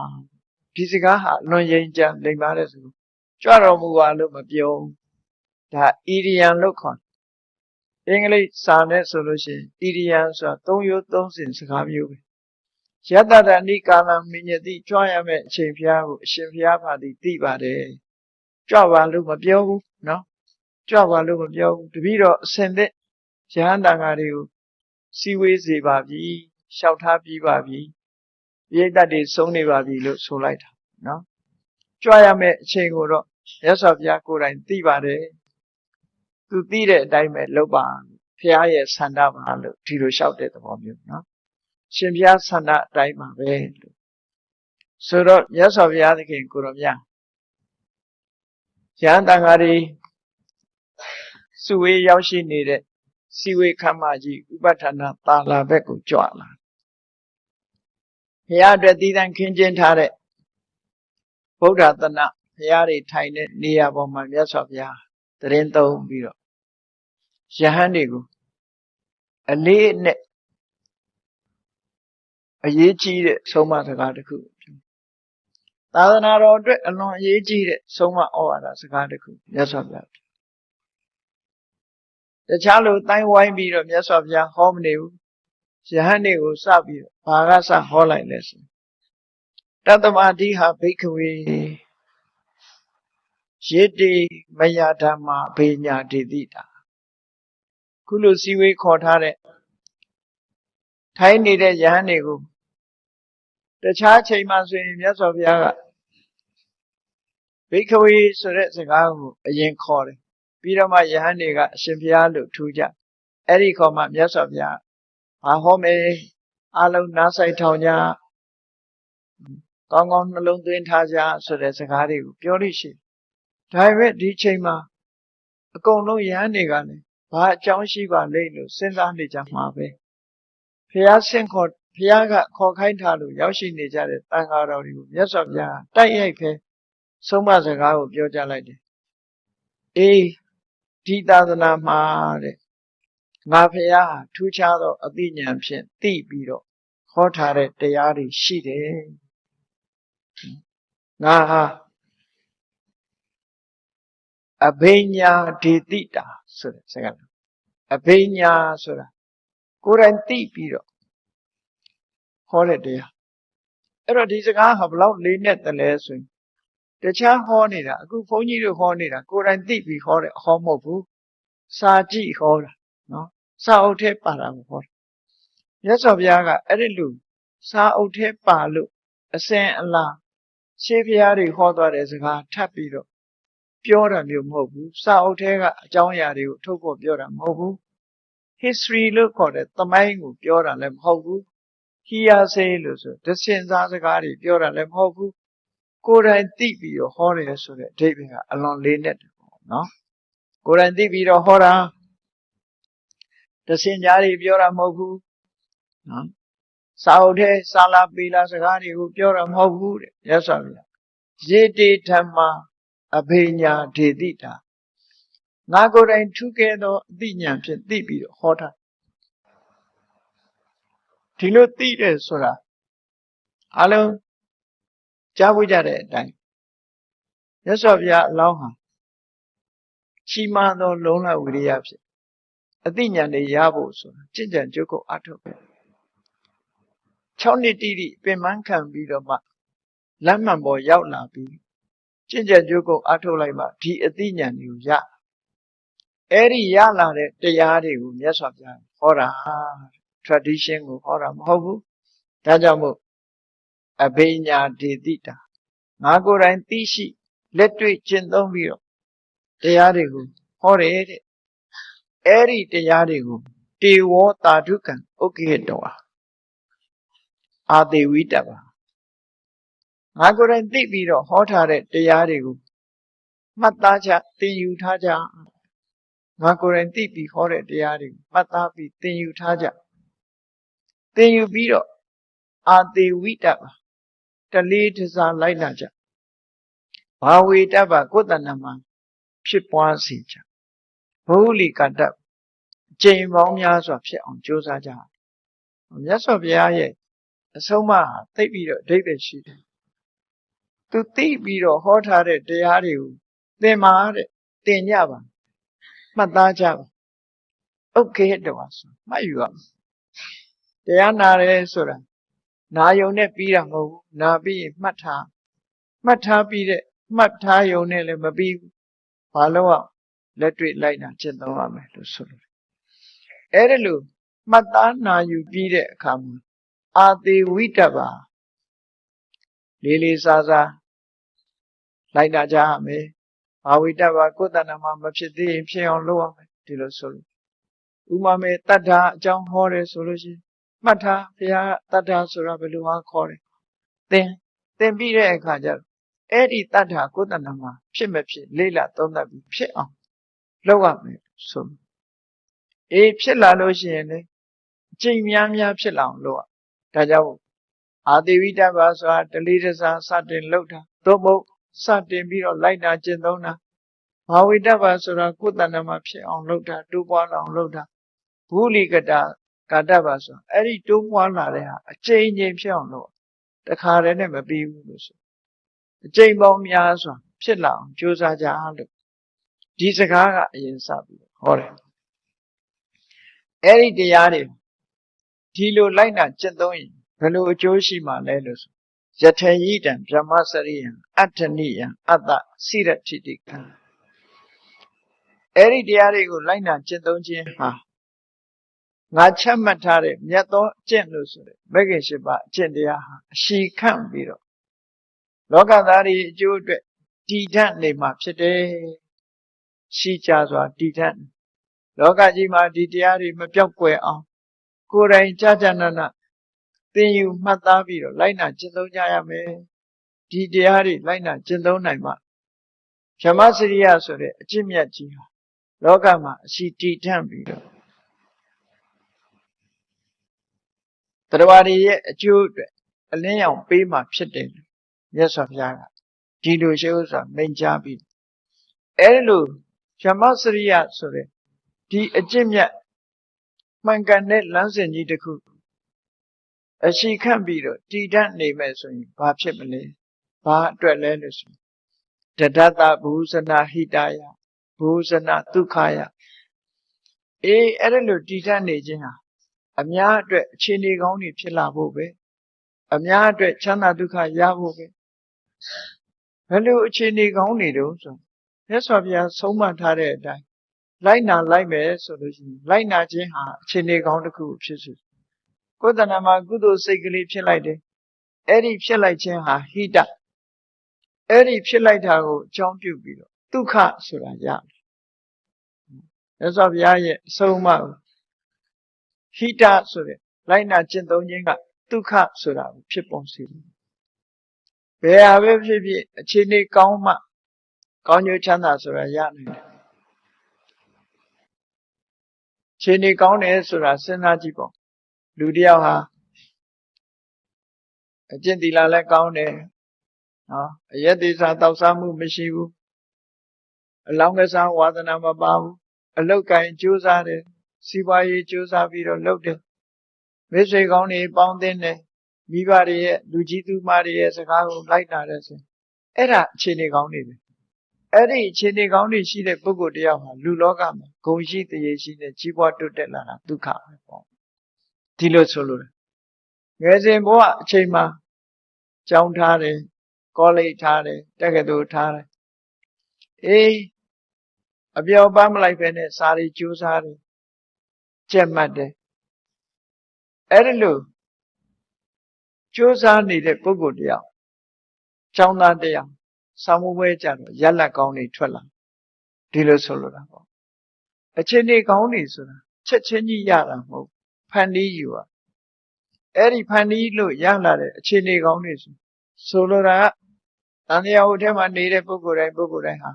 A: ဒီစကားဟာလွန်ရင်ကြံလိမ္မာတဲ့ဆိုကြွတော်မူပါလို့မပြောဒါဣရိယံလို့ခေါ်အင်္ဂလိပ်စာနဲ့ဆိုလို့ရှိရင်ဣရိယံဆိုတာသုံးရိုးသုံးစဉ်စကားမျိုးပဲယတ္တဓာတိကာလမညတိကြွရမယ့်အချိန်ဘုရားကိုအရှင်ဘုရားပါသည်သိပါတယ်ကြွပါလို့မပြောဘူးနော်ကြွပါလို့မပြောဘူးတပည့်တော်အစဉ်သက်ယဟန်တန်ဃာတွေကိုစီဝေးစေပါပြီလျှောက်ထားပြီးပါပြီပိဋကတ်တွေဆုံးနေပါပြီလို့ဆိုလိုက်တာနော်ကြွရမယ့်အချိန်ကိုတော့မြတ်စွာဘုရားကိုယ်တိုင်သိပါတယ်သူသိတဲ့အတိုင်းပဲလုပ်ပါဘုရားရဲ့ဆန္ဒပါလို့ဒီလိုလျှောက်တဲ့သဘောမျိုးနော်ရှင်ဘုရားဆန္ဒအတိုင်းပါပဲလို့ဆိုတော့မြတ်စွာဘုရားသခင်ကိုရောမြတ်ယဟန်တန်ဃာတွေစုဝေးရောက်ရှိနေတဲ့စီဝေခမ်းမကြီးဥပဋ္ဌာဏသာလာဘက်ကိုကြွလာဘုရားအတွက်တည်တံ့ခင်းကျင်းထားတဲ့ဗုဒ္ဓသနဘုရားတွေထိုင်တဲ့နေရာပေါ်မှာမြတ်စွာဘုရားတရင်သုံးပြီးတော့ယဟန်တွေကိုအလေးနဲ့အရေးကြီးတဲ့ဆုံးမစကားတစ်ခုသာသနာတော်အတွက်အလွန်အရေးကြီးတဲ့ဆုံးမဩဝါဒစကားတစ်ခုမြတ်စွာဘုရားတခြားလိုတိုင်းဝိုင်းပြီးတော့မြတ်စွာဘုရားဟောမနေဘူးယဟန်တွေကိုစပြီးတော့ဘာကစဟောလိုက်လဲဆိုတတ္တမတိဟာဘိက္ခဝေယေတိမယဓမ္မဘေညာတိတိတာ ခုလိုစီဝေးခေါ်ထားတဲ့ထိုင်းနေတဲ့ယဟန်တွေကိုတခြားချိန်မှဆိုရင်မြတ်စွာဘုရားကဘိက္ခဝေဆိုတဲ့စကားကိုအရင်ခေါ်တယ်ပြီးတော့မှယဟန်တွေကအရှင်ဘုရားလို့ထူကြအဲ့ဒီခေါ်မှမြတ်စွာဘုရားဘာဟောမယ်အလုံးနားဆိုင်ထောင်ကြကောင်းကောင်းနှလုံးသွင်းထားကြဆိုတဲ့စကားတွေကိုပြောလို့ရှိဒါပေမဲ့ဒီချိန်မှာအကုန်လုံးယဟန်တွေကလည်းဘာအကြောင်းရှိပါလိမ့်လို့စဉ်းစားနေကြမှာပဲဘုရားကခေါ်ခိုင်းထားလို့ရောက်ရှိနေကြတဲ့တန်ဃာတော်တွေကိုမြတ်စွာဘုရားတိုက်ရိုက်ပဲဆုံးမစကားကိုပြောကြလိုက်တယ်အေးဒီသာသနာမှာတဲ့ငါဘုရားဟာထူးခြားသောအသိဉာဏ်ဖြင့်သိပြီးတော့ဟောထားတဲ့တရားတွေရှိတယ်ငါဟာအဘိညာဒေတိတာဆိုတဲ့စကားအဘိညာဆိုတာကိုယ်တိုင်သိပြီးတော့ဟောတဲ့တရားအဲ့တော့ဒီစကားဟာဘလောက်လေးနဲ့တလဲဆိုရင်တခြားဟောနေတာအခုဘုန်းကြီးတို့ဟောနေတာကိုယ်တိုင်သိပြီးဟောတဲ့ဟောမဟုတ်ဘူးစာကြည့်ဟောတာနော်စာအုပ်ထဲပါတာကိုဟောတာမြတ်စွာဘုရားကအဲ့ဒီလိုစာအုပ်ထဲပါလို့အစဉ်အလာရှေးဘုရားတွေဟောသွားတဲ့စကားထပ်ပြီးတော့ပြောတာမျိုးမဟုတ်ဘူးစာအုပ်ထဲကအကြောင်းအရာတွေကိုထုတ်ဖို့ပြောတာမဟုတ်ဘူး history လို့ခေါ်တဲ့သမိုင်းကိုပြောတာလည်းမဟုတ်ဘူး hearsay လို့ဆိုတစင်စားစကားတွေပြောတာလည်းမဟုတ်ဘူးကိုယ်တိုင်သိပြီးတော့ဟောတယ်ဆိုတဲ့အဓိပ္ပာယ်ကအလွန်လေးနက်တယ်ပေါ့နော်ကိုယ်တိုင်သိပြီးတော့ဟောတာတစင်ကြားတွေပြောတာမဟုတ်ဘူးနော်စာအုပ်ထဲစာလာပေလာစကားတွေကိုပြောတာမဟုတ်ဘူးတဲ့ရသော်ဗျာယေတိဓမ္မာအဘိညာဒေတိတာငါကိုယ်တိုင်ထူးကဲသောအသိဉာဏ်ဖြင့်သိပြီးတော့ဟောတာဒီလိုသိတယ်ဆိုတာအလုံးကြားဝကြတဲ့အတိုင်းရသော်ဗျာအလောင်းဟာချီးမားသောလုံလဝိရိယဖြင့်အသိဉာဏ်တွေရဖို့ဆိုတာကြင်ကြံကြိုးကုပ်အထုတ်ပဲ6နှစ်တိတိပင်ပန်းခံပြီးတော့မှလမ်းမှန်ပေါ်ရောက်လာပြီးကြင်ကြံကြိုးကုပ်အထုတ်လိုက်မှဒီအသိဉာဏ်တွေကိုရအဲ့ဒီရလာတဲ့တရားတွေကိုမြတ်စွာဘုရားဟောတာ tradition ကိုဟောတာမဟုတ်ဘူးဒါကြောင့်မို့အဘိညာဒေတိတာငါကိုယ်တိုင်သိရှိလက်တွေ့ကျင့်သုံးပြီးတော့တရားတွေကိုဟောတယ်တဲ့အဲ့ဒီတရားတွေကိုတေဝောတာဓုကံဥက္ကိဟတောအာသေဝိတ္တပါငါကိုယ်တိုင်သိပြီးတော့ဟောထားတဲ့တရားတွေကိုမှတ်သားကြသင်ယူထားကြငါကိုယ်တိုင်သိပြီးဟောတဲ့တရားတွေကိုမှတ်သားပြီးသင်ယူထားကြသင်ယူပြီးတော့အာသေဝိတ္တပါတလေးတစားလိုက်လာကြဘာဝေတ္တပါကိုယ်တဏ္ဍမှာဖြစ်ပွားစေကြဘုလိကတ္တကျင့်ပေါင်းများစွာဖြစ်အောင်ကြိုးစားကြမြတ်စွာဘုရားရဲ့အဆုံးအမသိပြီးတော့အဓိပ္ပာယ်ရှိတယ်သူသိပြီးတော့ဟောထားတဲ့တရားတွေကိုသင်ပါတဲ့သင်ကြပါမှတ်သားကြပါဥက္ကေတောဆိုမှတ်ယူရမယ်တရားနာတယ်ဆိုတာနာယုံနဲ့ပြီးတာမဟုတ်ဘူးနာပြီးရင်မှတ်ထားပြီးတဲ့မှတ်ထားယုံနဲ့လည်းမပြီးဘူးဘာလို့อ่ะလက်တွေ့လိုက်တာကျင့်သုံးရမယ်လို့ဆိုလို့အဲ့ဒါလို့မှတ်သားနာယူပြီးတဲ့အခါမှာအာသေဝိတ္တပါလေးလေးစားစားလိုက်တာကြရမယ်ဘာဝိတ္တပါကိုယ်တဏ္ဍမှာမဖြစ်သေးရင်ဖြစ်အောင်လုပ်ရမယ်ဒီလိုဆိုလို့ဥမာမေတတ္ထာအကြောင်းဟောတယ်ဆိုလို့ရှိရင်မှတ်ထားဘုရားတတ္ထာဆိုတာဘယ်လိုဟာခေါ်တယ်သင်ပြီးတဲ့အခါကျတော့အဲ့ဒီတတ္ထာကိုယ်တဏ္ဍမှာဖြစ်မဖြစ်လေးလာသုံးသပ်ပြီးဖြစ်အောင်လုပ်ရမယ်ဆိုအေးဖြစ်လာလို့ရှိရင်လေအကျင့်များများဖြစ်လာအောင်လုပ်ရဒါကြောင့်အာသေဝိတ္တပါဆိုတာတလေးတစားစတင်လုပ်တာသို့မဟုတ်စတင်ပြီးတော့လိုက်တာကျင့်သုံးတာဘာဝိတ္တပါဆိုတာကိုယ်တဏ္ဍမှာဖြစ်အောင်လုပ်တာတိုးပွားအောင်လုပ်တာဘုလိကတကာတပါဆိုအဲ့ဒီတိုးပွားလာတဲ့ဟာအကျဉ်းချင်းဖြစ်အောင်လုပ်တခါတည်းနဲ့မပြီးဘူးလို့ဆိုအကျဉ်းပေါင်းများစွာဖြစ်လာအောင်ကြိုးစားကြလို့ဒီစကားကအရင်စပြီးဟောတယ်အဲ့ဒီတရားတွေဒီလိုလိုက်နာကျင့်သုံးရင်ဘယ်လိုအကျိုးရှိမှလဲလို့ဆိုယထေယိတံဗြဟ္မစရိယံအဋ္ဌနိယံအတ္တစိရတိတိကံအဲ့ဒီတရားတွေကိုလိုက်နာကျင့်သုံးခြင်းဟာ ငါချမှတ်ထားတဲ့မြတ်သောအကျင့်လို့ဆိုတဲ့မဂ္ဂင်၈ပါးအကျင့်တရားဟာအရှိခန့်ပြီးတော့လောကသားတွေအကျိုးအတွက်တည်ထနေမှာဖြစ်တယ်ရှိကြစွာတည်ထလောကကြီးမှာဒီတရားတွေမပြောက်ကွယ်အောင်ကိုယ်တိုင်ကြာနာနာသင်ယူမှတ်သားပြီးတော့လိုက်နာကျင့်သုံးကြရမယ်ဒီတရားတွေလိုက်နာကျင့်သုံးနိုင်မှဓမ္မစရိယဆိုတဲ့အကျင့်မြတ်ကြီးဟာလောကမှာအရှိတည်ထပြီးတော့တရားတွေရဲ့အကျိုးအတွက်အလင်းရောင်ပေးမှဖြစ်တယ်မြတ်စွာဘုရားကဒီလိုရှိဥစ္စာမိန့်ကြားပြီးအဲဒီလိုဓမ္မစရိယဆိုတဲ့ဒီအကျင့်မြတ်မှန်ကန်တဲ့လမ်းစဉ်ကြီးတစ်ခုအရှိခန့်ပြီးတော့တည်တတ်နေမယ်ဆိုရင်ဘာဖြစ်မလဲဘာအတွက်လဲလို့ဆိုတဒတ္တဘူဇနာဟိတယဘူဇနာဒုက္ခယအဲ့ဒါလိုတည်တတ်နေခြင်းဟာအများအတွက်အခြေအနေကောင်းတွေဖြစ်လာဖို့ပဲအများအတွက်ချမ်းသာဒုက္ခရဖို့ပဲဘယ်လိုအခြေအနေကောင်းတွေတုံးဆိုမြတ်စွာဘုရားဆုံးမထားတဲ့အတိုင်းလိုက်နာလိုက်မယ်ဆိုလို့ရှိရင်လိုက်နာခြင်းဟာအခြေအနေကောင်းတစ်ခုဖြစ်စေကိုယ်တဏ္ဍာမှာကုသိုလ်စိတ်ကလေးဖြစ်လိုက်တယ်အဲ့ဒီဖြစ်လိုက်ခြင်းဟာဟိတအဲ့ဒီဖြစ်လိုက်တာကိုအကြောင်းပြုပြီးတော့ဒုက္ခဆိုတာရတယ်မြတ်စွာဘုရားရဲ့အဆုံးအမဟိတဆိုတဲ့လိုက်နာကျင့်သုံးခြင်းကဒုက္ခဆိုတာကိုဖြစ်ပေါ်စေတယ်ဘယ်ဟာပဲဖြစ်ဖြစ်အခြေအနေကောင်းမှကောင်းကျိုးချမ်းသာဆိုတာရနိုင်တယ်အခြေအနေကောင်းတယ်ဆိုတာစဉ်းစားကြည့်ပေါ့လူတယောက်ဟာအကျင့်သီလလည်းကောင်းတယ်နော်အယက်သေးစားတောက်စားမှုမရှိဘူးအလောင်းကစားဝါသနာမပါဘူးအလုတ်ကင်ကြိုးစားတယ်စီးပွားရေးကြိုးစားပြီးတော့လုပ်တယ်မိတ်ဆွေကောင်းတွေပေါင်းသင်းတယ်မိဘတွေရဲ့လူကြီးသူမတွေရဲ့စကားကိုလိုက်တာတဲ့ဆိုအဲ့ဒါအခြေအနေကောင်းတွေပဲအဲ့ဒီအခြေအနေကောင်းတွေရှိတဲ့ပုဂ္ဂိုလ်တယောက်ဟာလူလောကမှာဂုဏ်ရှိတရေရှိနဲ့ကြီးပွားတိုးတက်လာတာဒုက္ခပဲပေါ့ဒီလိုဆိုလို့ငယ်စဉ်ဘဝအချိန်မှာကျောင်းထားတယ်ကောလိပ်ထားတယ်တက္ကသိုလ်ထားတယ်အပြောပန်းမလိုက်ပဲနဲ့စာရီကြိုးစားတယ်ကြက်မှတ်တယ်အဲ့ဒီလိုကြိုးစားနေတဲ့ပုဂ္ဂိုလ်တယောက်ကျောင်းသားတယောက်ဆောင်းမပွဲကြတော့ရက်လက်ကောင်းတွေထွက်လာဒီလိုဆိုလိုတာပေါ့အခြေအနေကောင်းတွေဆိုတာချက်ချင်းကြီးရတာမဟုတ်ဖန်တီးယူอ่ะအဲ့ဒီဖန်တီးလို့ရလာတဲ့အခြေအနေကောင်းတွေဆိုလိုတာကတန်တရားဟုတ်ထဲမှာနေတဲ့ပုဂ္ဂိုလ်တိုင်းဟာ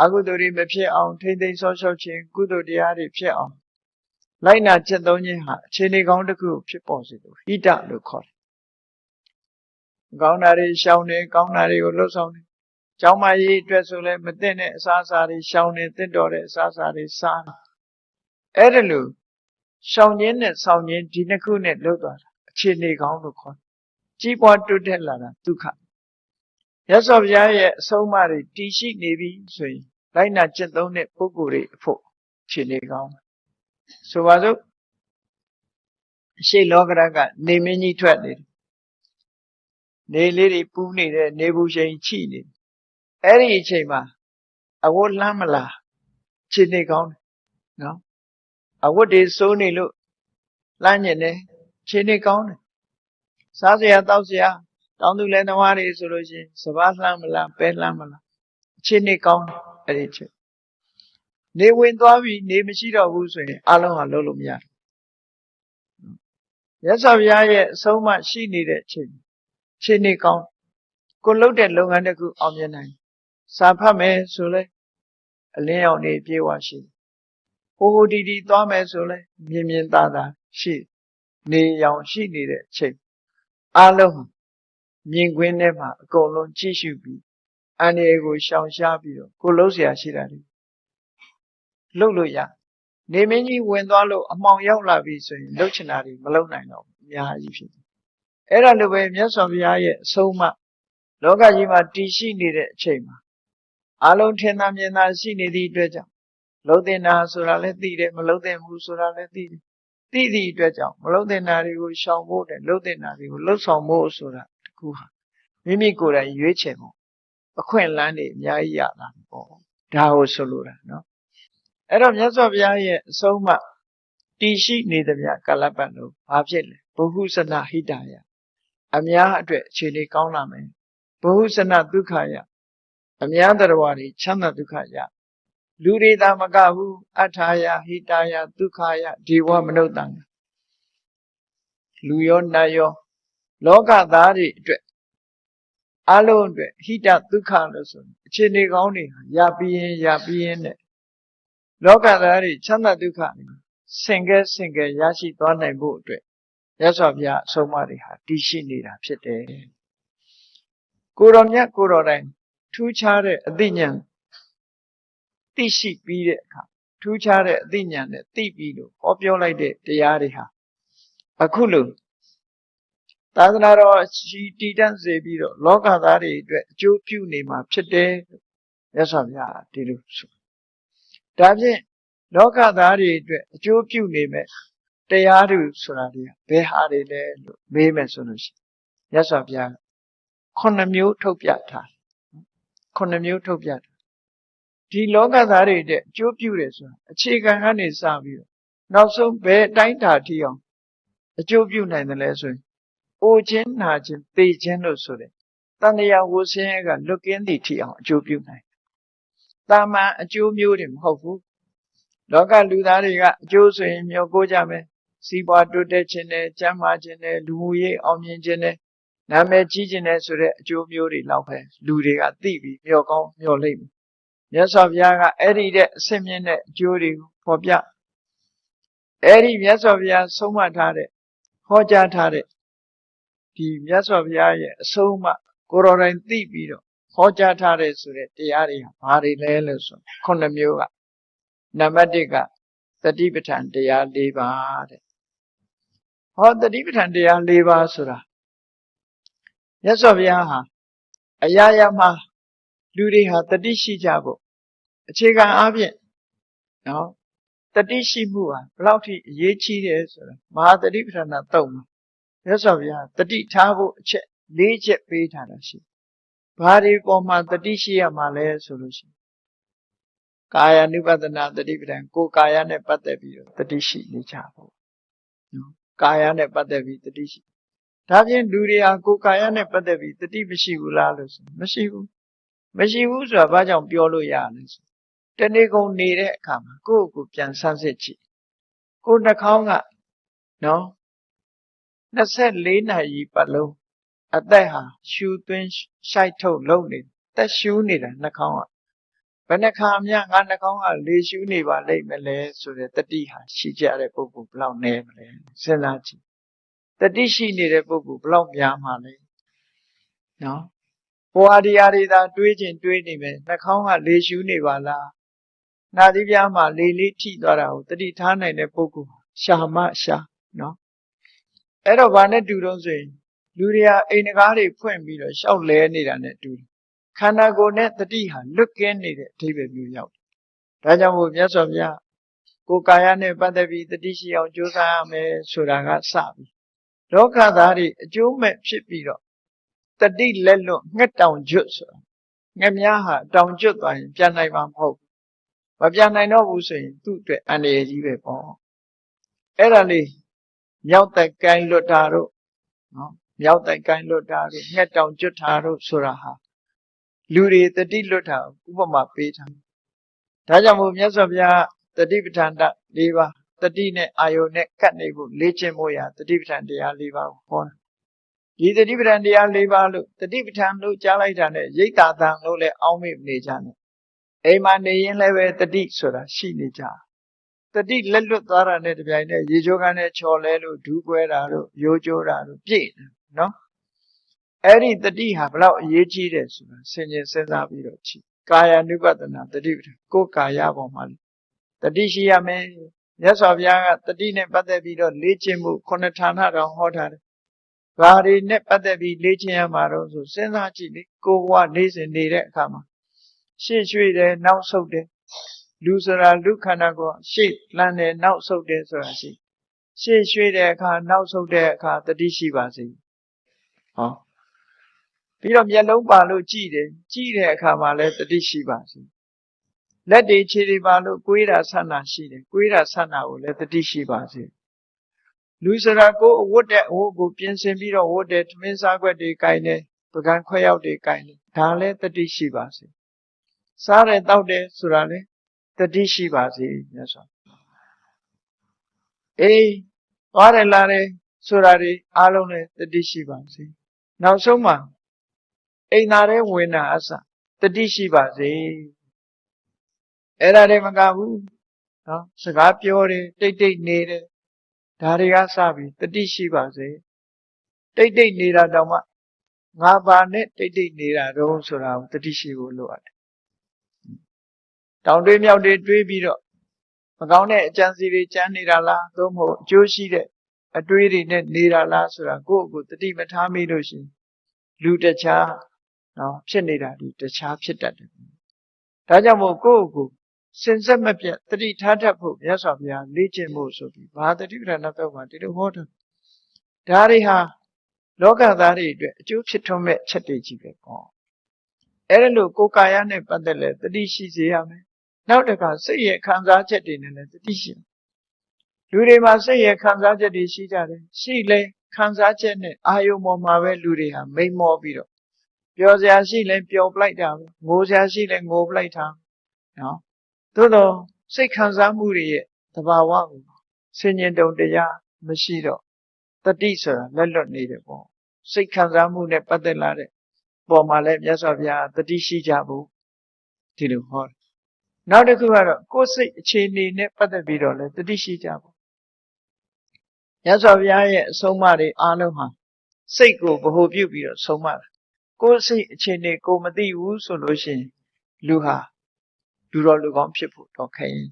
A: အကုသိုလ်တွေမဖြစ်အောင်ထိမ့်သိမ်းဆော့ရှော့ခြင်းကုသိုလ်တရားတွေဖြစ်အောင်လိုက်နာကျင့်သုံးခြင်းဟာအခြေအနေကောင်းတစ်ခုဖြစ်ပေါ်စေလို့ဟိတလို့ခေါ်တယ်။ကောင်းတာတွေရှောင်တယ်ကောင်းတာတွေကိုလှုပ်ဆောင်တယ်။ကျောင်းမကြီးအတွက်ဆိုလဲမသိတဲ့အစားအစာတွေရှောင်တယ်သင့်တော်တဲ့အစားအစာတွေစားတယ်။အဲ့ဒါလို့ရှောင်ခြင်းနဲ့ဆောင်ခြင်းဒီနှစ်ခုနဲ့လှုပ်သွားတာအခြေအနေကောင်းလို့ခေါ်တယ်။ကြီးပွားတိုးတက်လာတာဒုက္ခ။ရသော်ဘုရားရဲ့အဆုံးအမတွေတည်ရှိနေပြီဆိုရင်လိုက်နာကျင့်သုံးတဲ့ပုဂ္ဂိုလ်တွေအဖို့အခြေအနေကောင်းဆိုပါစို့ရှေ့လောကရကနေမင်းကြီးထွက်နေတယ်နေလေးတွေပူးနေတယ်နေဘူးချိန်ချိနေအဲ့ဒီအချိန်မှာအဝတ်လမ်းမလားအခြေအနေကောင်းတယ်နော်အဝတ်တွေစိုးနေလို့လမ်းညင်တယ်အခြေအနေကောင်းတယ်စားစရာတောက်စရာတောင်းသူလည်းသမားတွေဆိုလို့ရှိရင်စပားလှမ်းမလားပဲလှမ်းမလားအခြေအနေကောင်းတယ်အဲ့ဒီချက်နေဝင်သွားပြီနေမရှိတော့ဘူးဆိုရင်အလုံးဟာလုံးလို့မရတယ်မြတ်စွာဘုရားရဲ့အဆုံးအမရှိနေတဲ့အချိန်အခြေအနေကောင်းကိုလှုပ်တဲ့လုပ်ငန်းတစ်ခုအောင်မြင်နိုင်စာဖတ်မယ်ဆိုလဲအလင်းရောင်နေပြေဝရှိဟိုတီတီသွားမယ်ဆိုလဲမြင်မြင်သာသာရှိနေရောင်ရှိနေတဲ့အချိန်အလုံးမြင်ကွင်းထဲမှာအကုန်လုံးကြည့်ရှုပြီးအန္တရာယ်ကိုရှောင်ရှားပြီးတော့ကိုလှုပ်เสียရှိတာလေလှုပ်လို့ရနေမင်းကြီးဝင်သွားလို့အမှောင်ရောက်လာပြီဆိုရင်လှုပ်ချင်တာတွေမလှုပ်နိုင်တော့ဘူးအများကြီးဖြစ်တယ်အဲ့ဒါလိုပဲမြတ်စွာဘုရားရဲ့အဆုံးအမလောကကြီးမှာတည်ရှိနေတဲ့အချိန်မှာအလုံးထင်သာမြင်သာရှိနေသည့်အတွက်ကြောင့်လှုပ်တင်တာဆိုတာလည်းသိတယ်မလှုပ်တင်ဘူးဆိုတာလည်းသိတယ်သိသည့်အတွက်ကြောင့်မလှုပ်တင်တာတွေကိုရှောင်ဖို့တဲ့လှုပ်တင်တာတွေကိုလှုပ်ဆောင်ဖို့ဆိုတာတခုဟာမိမိကိုယ်တိုင်ရွေးချယ်ဖို့အခွင့်အလမ်းတွေအများကြီးရလာပေါ့ဒါကိုဆိုလိုတာနော်အဲ့တော့မြတ်စွာဘုရားရဲ့အဆုံးအမ Tishi Nidamya Kalapano, Abjil, Bohusana Hidaya, Amya Adre, Chili Kauname, Bohusana Dukaya, Amya Darwari, Chana Dukaya, Lurida Magahu, Ataya, Hidaya, Dukaya, Diwa Manodang, Luyon Nayo, Loga Dari, Alone, Hida Dukalason, Chili Gauni, Yabi, Loga Dari, Chana Dukani. Single Yashi Donna Boatre. Yes of Ya Somariha, Tishi Nida Pite. Kuromya Kuroran, two chare Adinian, Tishi Pideka, two chare Adinian, Tipido, Opulite, the Yariha. Akulu Tadanaro, she didn't say Bido, Loga Dari, Joe Punima, Pite. Yes of Ya, Tidu. Dabi Loga Dari, Joe Punime. Teyaru Suradia, Behari, Bemesunus. Yes, of Ya. Conamute Topiata. Conamute Topiata. The Loga Dari, Joe Puris, a chicken honey savio. Not so bad, Dinta Tion. A Joe Puna in the lesson. O Jin Najin, the General Sure. Tania was saying, look in the Tion, Joe Puna. Tama, a Joe Mutim, hopeful. Loga Ludariga, Jose in your Gojame. Siba do de chine, Jama chine, Luye, Omin chine, Name chine, Sure, Joe Muri Laupe, Ludia, Tibi, Yoko, your limb. Yes of Yaga, Eddie de Simeon, Judy, Popia. Eddie, yes of Ya, Soma Tade, Hoja Tade. The yes of Ya, Soma, Gororan Tibido, Hoja Tade Sure, the area, Hari Leluson, Condamua, Namadiga, the Tibetan, they are Libade. All the different they are Leva Sura. Yes of Yaha. Ayayama Luriha, the Dishi Jabo. A chicken Abian. No. The Dishi Mua, Lauti Yechi, Ma the different Toma. Yes of Ya, the Di Tabo, Lejet Betanashi. Bari Goma, the Dishi Amale solution. Kaya Nubadana, the different Go Kaya ne Patebi, the Dishi Nichabo. Kaya ne Patebi, the Dishi. Tabian Duria, Kukaya, and Padavi, the deep Shivulalis, Mashivu. Mashivu, Bajan Piolo Yanis. Then they go near it, come, go, Kupian Sansechi. Go Nakonga. No. That said, Lena ye palo. At that, shoe twin shy toe loaded. That shoe neither, Nakonga. When I come young, Anakonga, lay shoe never lay Malay, so that the Diha, she jarred a book, blown name, Senachi. The Dishi needed a book, blown Yamale. No. Poadiari that twitching me, Nakonga lays you nevala. Nadivama lily tea dora, the Ditana in a boku, Shama Sha, no. Edo Vana Dudonse, Luria in a gari point me, shall lay any and it do. Can I go net the Diha, look in it, table you out. Rajamu, yes of ya. Kukayane Badavi, the Dishi of Josame, Suraga Sabi. Loka Dari, Jume Shipiro. The D Lello, get down Jutsu. Ngamyaha, down Jut by Pianai Vam Hope. But Pianai no will say, two to an age ball. Erali, Yaut that kind Lotaro, no, Yaut that kind Lotaro, get down Jutaro, Suraha. Luri, the D Lotaro, Ubama Peter. Tajamu Yasavia, the Dibitanda, Leva, the Dine Ione, Catnebu, Lechemoya, the Dibitandia Leva, Horn. Either Dibitandia Leva, the Dibitandu, Jalaitan, Yita, no le Aumi Nejane. Ema Neyen Leve, the Dik Sura, she Nija. The Dik Lelu Tara Netviane, Yijogane, Cholelu, Dugueraro, Yojoraro, Jane, no? Eri the D have loud Yeji, Senior Senavirochi. Kaya Nubatana, the Dibit, Go Kaya Boman. The Dishia may, yes of Yaga, the Dine Padavido, Lechimu, Konatana, Hotar. Vari Nepadavi, Lechiamaro, Senachi, go one days in the Kama. She sweet now so de. Lucera Lucanago, she landed now so de Sorasi. She sweet now so de car, the Dishi Basi. Oh. Pirom Yellow Balu Gide, Gide Kama let the Dishi Basi. လက်တွေခြေတွေပါလို့ကိုယ်ရာဆန္ဒရှိတယ်ကိုယ်ရာဆန္ဒကိုလည်းတတိရှိပါစေလူဆိုတာကိုအဝတ်တဲ့အဝတ်ကိုပြင်ဆင်ပြီးတော့ဝတ်တယ်ထမင်းစားခွက်တွေကင်တယ်ပကံခွက်ရောက်တွေကင်တယ်ဒါလည်းတတိရှိပါစေစားတယ်တောက်တယ်ဆိုတာလည်းတတိရှိပါစေမြတ်စွာအေးသွားတယ်လာတယ်ဆိုတာတွေအားလုံးလည်းတတိရှိပါစေနောက်ဆုံးမှာအိမ်သာထဲဝင်တာအစတတိရှိပါစေအဲ့ဒါတွေမကဘူးနော်စကားပြောတယ်တိတ်တိတ်နေတယ်ဒါတွေကစပြီးတတိရှိပါစေတိတ်တိတ်နေတာတောင်မှငါပါနဲ့တိတ်တိတ်နေတာတော့ဆိုတာကိုတတိရှိဖို့လိုရတယ်တောင်တွေးမြောက်တွေတွေးပြီးတော့မကောင်းတဲ့အကြံစီတွေကြမ်းနေတာလားသို့မဟုတ်အကျိုးရှိတဲ့အတွေးတွေနဲ့နေတာလားဆိုတာကိုယ့်ကိုယ်တတိမထားမိလို့ရှိရင်လူတခြားနော်ဖြစ်နေတာဒီတခြားဖြစ်တတ်တယ်ဒါကြောင့်မို့ကိုယ့်ကိုယ်စင်ဆက်မပြတ်တတိထားတတ်ဖို့မြတ်စွာဘုရားလေ့ကျင့်ဖို့ဆိုပြီးဘာတတိပဌာန်တော့မှာဒီလိုဟောတာဒါတွေဟာလောကသားတွေအတွက်အကျိုးဖြစ်ထွန်းမဲ့ချက်တွေကြီးပဲပေါ့အဲ့ဒါလို့ကိုယ်ကာယနဲ့ပတ်သက်လဲတတိရှိစေရမယ်နောက်တစ်ခါစိတ်ရဲ့ခံစားချက်တွေနဲ့လည်းတတိရှိလူတွေမှာစိတ်ရဲ့ခံစားချက်တွေရှိကြတယ်ရှိလဲခံစားချက်နဲ့အာယုံပေါ်မှာပဲလူတွေဟာမိန်မောပြီးတော့ပျော်စရာရှိလဲပျော်ပလိုက်တာပဲငိုစရာရှိလဲငိုပလိုက်တာနော်သို့တော့စိတ်ခံစားမှုတွေရဲ့သဘာဝကိုဆင်ញင်တုံတရားမရှိတော့တတိဆိုတာလက်လွတ်နေတယ်ပေါ့စိတ်ခံစားမှုနဲ့ပတ်သက်လာတဲ့ပေါ်မှာလဲမြတ်စွာဘုရားတတိရှိကြဖို့ဒီလိုဟောတယ်နောက်တစ်ခုကတော့ကိုယ်စိတ်အခြေအနေနဲ့ပတ်သက်ပြီးတော့လဲတတိရှိကြဖို့မြတ်စွာဘုရားရဲ့အဆုံးအမတွေအားလုံးဟာစိတ်ကိုဗဟိုပြုပြီးတော့ဆုံးမတာကိုယ်စိတ်အခြေအနေကိုမသိဘူးဆိုလို့ရှိရင်လူဟာလူတော်လူကောင်းဖြစ်ဖို့တော့ခဲရင်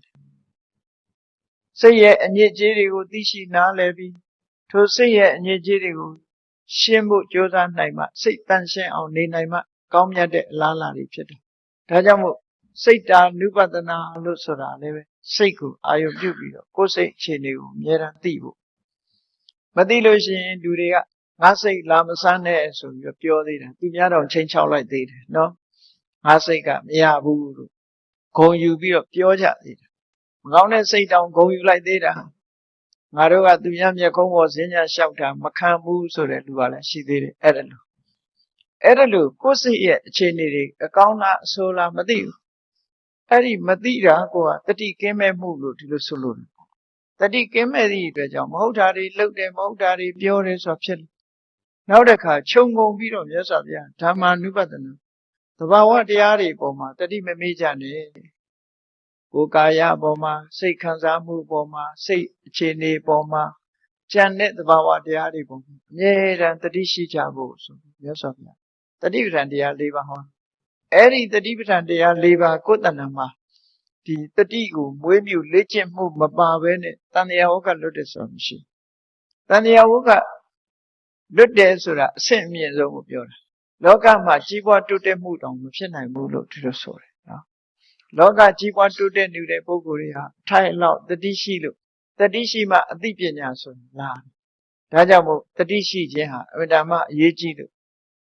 A: စိတ်ရဲ့အညစ်အကြေးတွေကိုသိရှိနားလည်ပြီးထိုစိတ်ရဲ့အညစ်အကြေးတွေကိုရှင်းဖို့ကြိုးစားနိုင်မှစိတ်တန်ရှင်းအောင်နေနိုင်မှကောင်းမြတ်တဲ့အလားအလာတွေဖြစ်တယ်ဒါကြောင့်မို့စိတ်တာနုပဒနာလို့ဆိုတာလည်းပဲစိတ်ကိုအာရုံပြုပြီးတော့ကိုယ်စိတ်အခြေအနေကိုအမြဲတမ်းသိဖို့မသိလို့ရှိရင်လူတွေကငါစိတ်လာမစမ်းနဲ့ဆိုပြီးတော့ပြောသေးတယ်သူများတော့ချိန်ချောက်လိုက်သေးတယ်နော်ငါစိတ်ကမရဘူးလို့ဂုံယူပြီးတော့ပြောကြသေးတယ်မကောင်းတဲ့စိတ်တောင်ဂုံယူလိုက်သေးတာငါတို့ကသူများမျက်ခုံးပေါ်ဈဉ္ညာလျှောက်တာမခံဘူးဆိုတဲ့လူကလည်းရှိသေးတယ်အဲ့ဒါလို့ကိုယ်စိတ်ရဲ့အခြေအနေတွေအကောင်းလားအဆိုးလားမသိဘူးအဲ့ဒီမသိတာကိုကတတိကင်းမဲ့မှုလို့ဒီလိုဆိုလို့တတိကင်းမဲ့သည့်အတွက်ကြောင့်မဟုတ်တာတွေလုပ်တယ်မဟုတ်တာတွေပြောတယ်ဆိုတာဖြစ်တယ်နောက်တစ်ခါခြုံငုံပြီးတော့မြတ်စွာဘုရားဓမ္မာနုပဒနာသဘာဝတရားတွေပေါ်မှာတတိမမေ့ကြနဲ့ကိုယ်ကာယပေါ်မှာစိတ်ခံစားမှုပေါ်မှာစိတ်အခြေအနေပေါ်မှာကြံတဲ့သဘာဝတရားတွေပေါ်မှာအမြဲတမ်းတတိရှိကြဖို့ဆိုမြတ်စွာဘုရားတတိပဋ္ဌာန်တရား၄ပါးဟောအဲ့ဒီတတိပဋ္ဌာန်တရား၄ပါးကိုယ်တဏ္ဍာမှာဒီတတိကိုမွေးမြူလေ့ကျင့်မှုမပါဘဲနဲ့တန်တရားဝကလွတ်တယ်ဆိုတာမရှိတန်တရားဝကလွတ်တယ်ဆိုတာအဆင့်အမြင့်ဆုံးကိုပြောတာလောကမှာကြီးပွားတိုးတက်မှုတောင်မဖြစ်နိုင်ဘူးလို့ဒီလိုဆိုတယ်နော်လောကကြီးပွားတိုးတက်နေတဲ့ပုဂ္ဂိုလ်တွေဟာထိုင်လောက်တတိရှိလို့တတိရှိမှအသိပညာဆိုလာဒါကြောင့်မို့တတိရှိခြင်းဟာအမြဲတမ်းအရေးကြီးလို့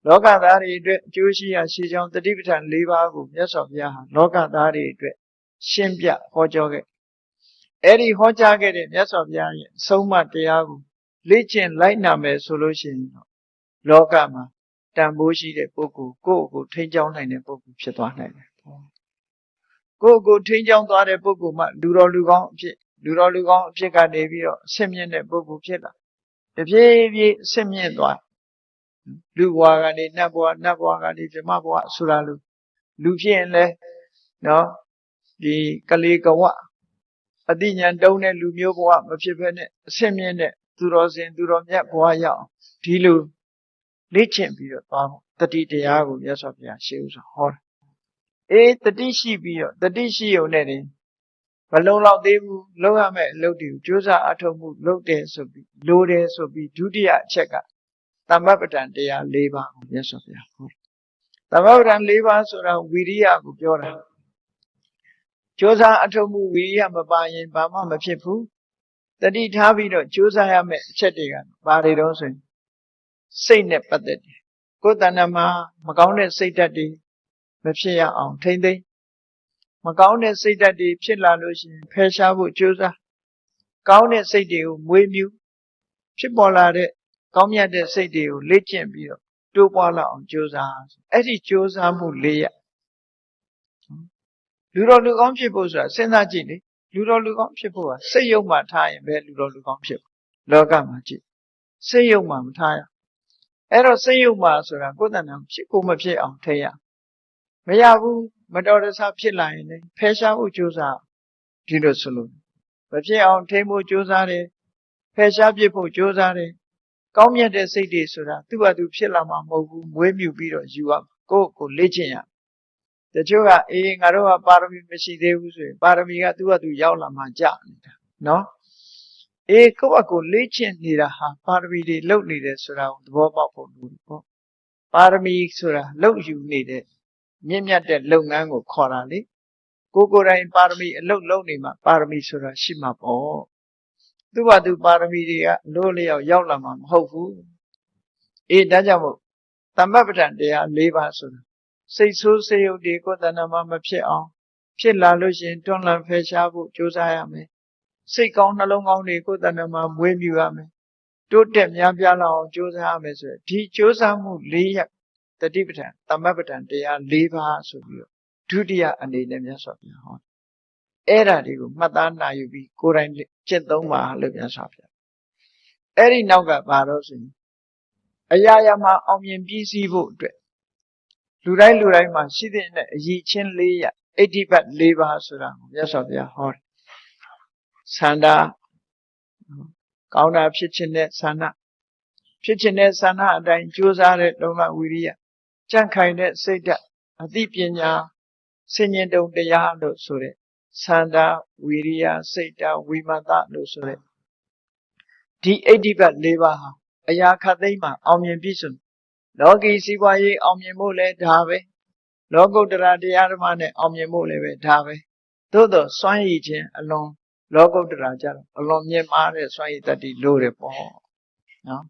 A: လောကသားတွေအတွက်အကျိုးရှိရာရှိကြောင်းတတိပဋ္ဌာန်၄ပါးကိုမြတ်စွာဘုရားဟာလောကသားတွေအတွက်ရှင်းပြဟောကြားခဲ့အဲ့ဒီဟောကြားခဲ့တဲ့မြတ်စွာဘုရားရဲ့အဆုံးအမတရားကိုလေ့ကျင့်လိုက်နာမယ်ဆိုလို့ရှိရင်လောကမှာတန်ဖိုးရှိတဲ့ပုဂ္ဂိုလ်ကိုယ့်ကိုထိန်းကျောင်းနိုင်တဲ့ပုဂ္ဂိုလ်ဖြစ်သွားနိုင်တယ်ကိုယ့်ကိုထိန်းကျောင်းသွားတဲ့ပုဂ္ဂိုလ်မှလူတော်လူကောင်းအဖြစ်ကနေပြီးတော့အဆင့်မြင့်တဲ့ပုဂ္ဂိုလ်ဖြစ်လာတဖြည်းဖြည်းအဆင့်မြင့်သွားလူဘဝကနေနတ်ဘဝနတ်ဘဝကနေဗြဟ္မဘဝဆိုတာလူဖြစ်ရင်လဲနော်ဒီကလေးကဝအတိညာတုံးတဲ့လူမျိုးဘဝမဖြစ်ဘဲနဲ့အဆင့်မြင့်တဲ့သူတော်စင်သူတော်မြတ်ဘဝရောက်ဒီလိုလေ့ကျင့်ပြီးတော့သွားဖို့တတိတရားကိုမြတ်စွာဘုရားရှေးဥစွာဟောတာတတိရှိပြီးတော့တတိရှိုံနဲ့တင်မလုံလောက်သေးဘူးလုပ်ရမယ့်အလုပ်တွေကိုကြိုးစားအထောက်မှုလုပ်တယ်ဆိုပြီးလိုတယ်ဆိုပြီးဒုတိယအချက်ကသမ္မပဋ္ဌာန်တရား၄ပါးကိုမြတ်စွာဘုရားဟောသမ္မပဋ္ဌာန်၄ပါးဆိုတာဝီရိယကိုပြောတာကြိုးစားအထောက်မှုဝီရိယမပါရင်ဘာမှမဖြစ်ဘူးတတိထားပြီးတော့ကြိုးစားရမယ့်အချက်တွေကဘာတွေတော့ဆိုရင်စိတ်နဲ့ပတ်သက်တယ်ကိုယ်တဏ္ဍာမှာမကောင်းတဲ့စိတ်ဓာတ်တွေမဖြစ်ရအောင်ထိမ့်သိမ်း မကောင်းတဲ့စိတ်ဓာတ်တွေဖြစ်လာလို့ရှိရင်ဖယ်ရှားဖို့ကြိုးစားကောင်းတဲ့စိတ်တွေကိုမွေးမြူဖြစ်ပေါ်လာတဲ့ကောင်းမြတ်တဲ့စိတ်တွေကိုလေ့ကျင့်ပြီးတော့တိုးပွားလာအောင်ကြိုးစားအဲ့ဒီကြိုးစားမှု၄ရပ်လူတော်လူကောင်းဖြစ်ဖို့ဆိုတာစဉ်းစားကြည့်လေလူတော်လူကောင်းဖြစ်ဖို့ကစိတ်ယုံမှထားရင်ပဲလူတော်လူကောင်းဖြစ်လောကမှာကြည့်စိတ်ယုံမှမထားရအဲ့တော့စိတ်ယုံမှဆိုတာကိုယ်တဏ္ဍာဖြစ်ကိုမဖြစ်အောင်ထိရမရဘူးမတော်တဆဖြစ်လာရင်လည်းဖယ်ရှားဖို့ကြိုးစားဒီလိုဆိုလို့မဖြစ်အောင်ထိဖို့ကြိုးစားတယ်ဖယ်ရှားပြစ်ဖို့ကြိုးစားတယ်ကောင်းမြတ်တဲ့စိတ်တွေဆိုတာသူ့ဘာသူဖြစ်လာမှာမဟုတ်ဘူးမွေးမြူပြီးတော့ယူရကိုလေ့ကျင့်ရတချို့ကငါတို့ကပါရမီမရှိသေးဘူးဆိုရင်ပါရမီကသူ့ဘာသူရောက်လာမှကြာနေတာနော်ကိုယ့်လေ့ကျင့်နေတာဟာပါရမီတွေလုပ်နေတယ်ဆိုတာကိုသဘောပေါက်ဖို့လိုတယ်ပေါ့ပါရမီဆိုတာလုပ်ယူနေတဲ့မြင့်မြတ်တဲ့လုပ်ငန်းကိုခေါ်တာလေကိုယ်တိုင်ပါရမီအလုပ်လုပ်နေမှာပါရမီဆိုတာရှိမှာပေါ့သူ့ဘာသူပါရမီတွေကအလို့လျောက်ရောက်လာမှာမဟုတ်ဘူးဒါကြောင့်မို့သမ္မပဋ္ဌာန်တရား၄ပါးဆိုတာစိတ်ဆိုးစိတ်ယုတ်တွေကိုယ်တဏ္ဍာမှာမဖြစ်အောင်ဖြစ်လာလို့ရှိရင်တွန်းလှန်ဖယ်ရှားဖို့ကြိုးစားရမယ်စိတ်ကောင်းနှလုံးကောင်းတွေကိုယ်တဏ္ဍာမှာမွေးမြူရမယ်တိုးတက်များပြားလာအောင်ကြိုးစားရမယ်ဆိုဒီကြိုးစားမှု၄ရပ်တတိပဋ္ဌာန်သမ္မပဋ္ဌာန်တရား၄ပါးဆိုပြီးတော့ဒုတိယအနေနဲ့မြတ်စွာဘုရားဟောအဲ့ဒါတွေကိုမှတ်သားနိုင်ယူပြီးကိုယ်တိုင်ကျင့်သုံးပါလို့မြတ်စွာဘုရားအဲ့ဒီနောက်ကဘာလို့ဆိုရင်အရာရာမှာအောင်မြင်ပြီးစီးဖို့အတွက်လူတိုင်းမှာရှိတဲ့အရည်ချင်း၄ရပ်အဋ္ဌိပတ်၄ပါးဆိုတာကိုမြတ်စွာဘုရားဟောတယ်ဆန္ဒကောင်းတာဖြစ်ခြင်းနဲ့ဆန္ဒဖြစ်ခြင်းနဲ့ဆန္ဒအတိုင်းကြိုးစားတဲ့လုံလဝိရိယကြံ့ခိုင်တဲ့စိတ်ဓာတ်အသိပညာဆင်ញင်တုံတရားလို့ဆိုတဲ့ဆန္ဒဝိရိယစိတ်ဓာတ်ဝိမတ္တလို့ဆိုတဲ့ဒီအဋ္ဌိပတ်၄ပါးဟာအရာခတ်သိမ်းမှာအောင်မြင်ပြီဆိုလောကီစီးပွားရေးအောင်မြင်ဖို့လည်းဒါပဲလောကုတ္တရာတရားဓမ္မနဲ့အောင်မြင်ဖို့လည်းပဲဒါပဲသို့တော့စွမ်းရည်ခြင်းအလွန်လောကုတ္တရာကြတော့အလွန်မြင့်မားတဲ့စွမ်းရည်တတ္တိလို့တယ်ပေါ့နော်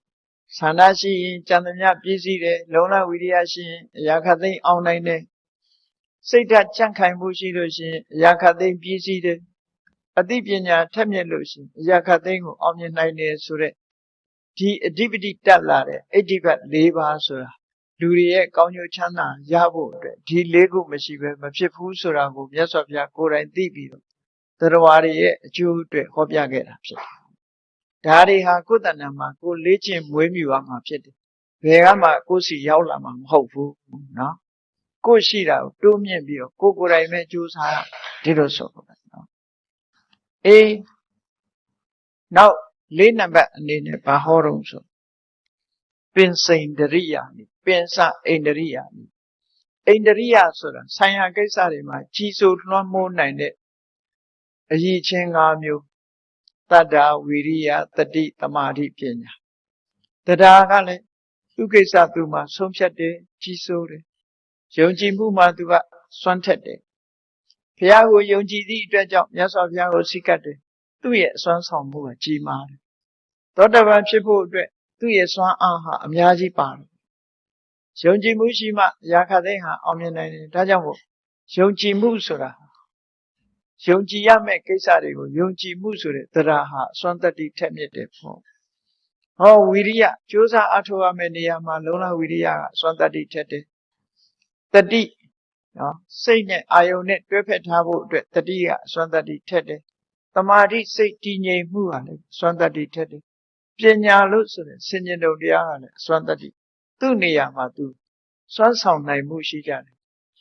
A: ဆန္ဒရှိရင်ကြံသမျှပြည့်စည်တယ်လုံလဝိရိယရှိရင်အရာခတ်သိမ်းအောင်နိုင်တယ်စိတ်ဓာတ်ကြံ့ခိုင်မှုရှိလို့ရှိရင်အရာခတ်သိမ်းပြည့်စည်တယ်အသိပညာထက်မြက်လို့ရှိရင်အရာခတ်သိမ်းကိုအောင်မြင်နိုင်တယ်ဆိုတဲ့ဒီအဓိပတိတက်လာတဲ့အဋ္ဌိပတ်၄ပါးဆိုတာလူတွေရဲ့ကောင်းကျိုးချမ်းသာရဖို့အတွက်ဒီ၄ခုမရှိဘဲမဖြစ်ဘူးဆိုတာကိုမြတ်စွာဘုရားကိုယ်တိုင်သိပြီးတော့တရားတွေရဲ့အကျိုးအတွက်ဟောပြခဲ့တာဖြစ်တယ်။ဒါတွေဟာကိုယ်တဏ္ဍာမှာကိုလေ့ကျင့်မွေးမြူရမှာဖြစ်တယ်။ဘယ်ကမှကိုယ်စီရောက်လာမှာမဟုတ်ဘူးနော်။ကိုယ်ရှိတာကိုတိုးမြင့်ပြီးတော့ကိုယ်တိုင်ပဲကြိုးစားရဒီလိုဆိုတော့နော်။နောက်၄နံပါတ်အနေနဲ့ဘာဟောတော့ဆိုပင်စိန်တရိယာပင်စအိန္ဒရိယာအိန္ဒရိယဆိုတာဆိုင်ရာကိစ္စတွေမှာကြီးစိုးလွှမ်းမိုးနိုင်တဲ့အရည်ချင်း၅မျိုးတတ္တဝိရိယတတိသမာဓိပညာတရားကလည်းသူကိစ္စသူမှာဆုံးဖြတ်တယ်ကြီးစိုးတယ်ယုံကြည်မှုမှာသူကစွန့်ထက်တယ်ဘုရားကိုယုံကြည်သည့်အတွက်ကြောင့်မြတ်စွာဘုရားကိုစိတ်ကပ်တယ်သူ့ရဲ့အစွမ်းဆောင်မှုကကြီးမားတယ်သောတပန်ဖြစ်ဖို့အတွက်သူ့ရဲ့စွမ်းအားဟာအများကြီးပါတယ်ယုံကြည်မှုရှိမှရာခသိန်းဟာအောင်မြင်နိုင်တယ်ဒါကြောင့်မို့ယုံကြည်မှုဆိုတာယုံကြည်ရမယ့်ကိစ္စတွေကိုယုံကြည်မှုဆိုတဲ့တရားဟာအစွမ်းတတ္တိထက်မြက်တယ်ပေါ့ဟောဝိရိယကြိုးစားအားထုတ်ရမယ့်နေရာမှာလုံလဝိရိယကအစွမ်းတတ္တိထက်တယ်တတိနော်စိတ်နဲ့အာယုန်နဲ့တွဲဖက်ထားဖို့အတွက်တတိကအစွမ်းတတ္တိထက်တယ်သမာဓိစိတ်တည်ငြိမ်မှုဟာလည်းအစွမ်းတတ္တိထက်တယ်ပညာလို့ဆိုတဲ့ဆင်ញင်တုံတရားဟာလည်းအစွမ်းတတ္တိသူ့နေရာမှာသူစွမ်းဆောင်နိုင်မှုရှိကြတယ်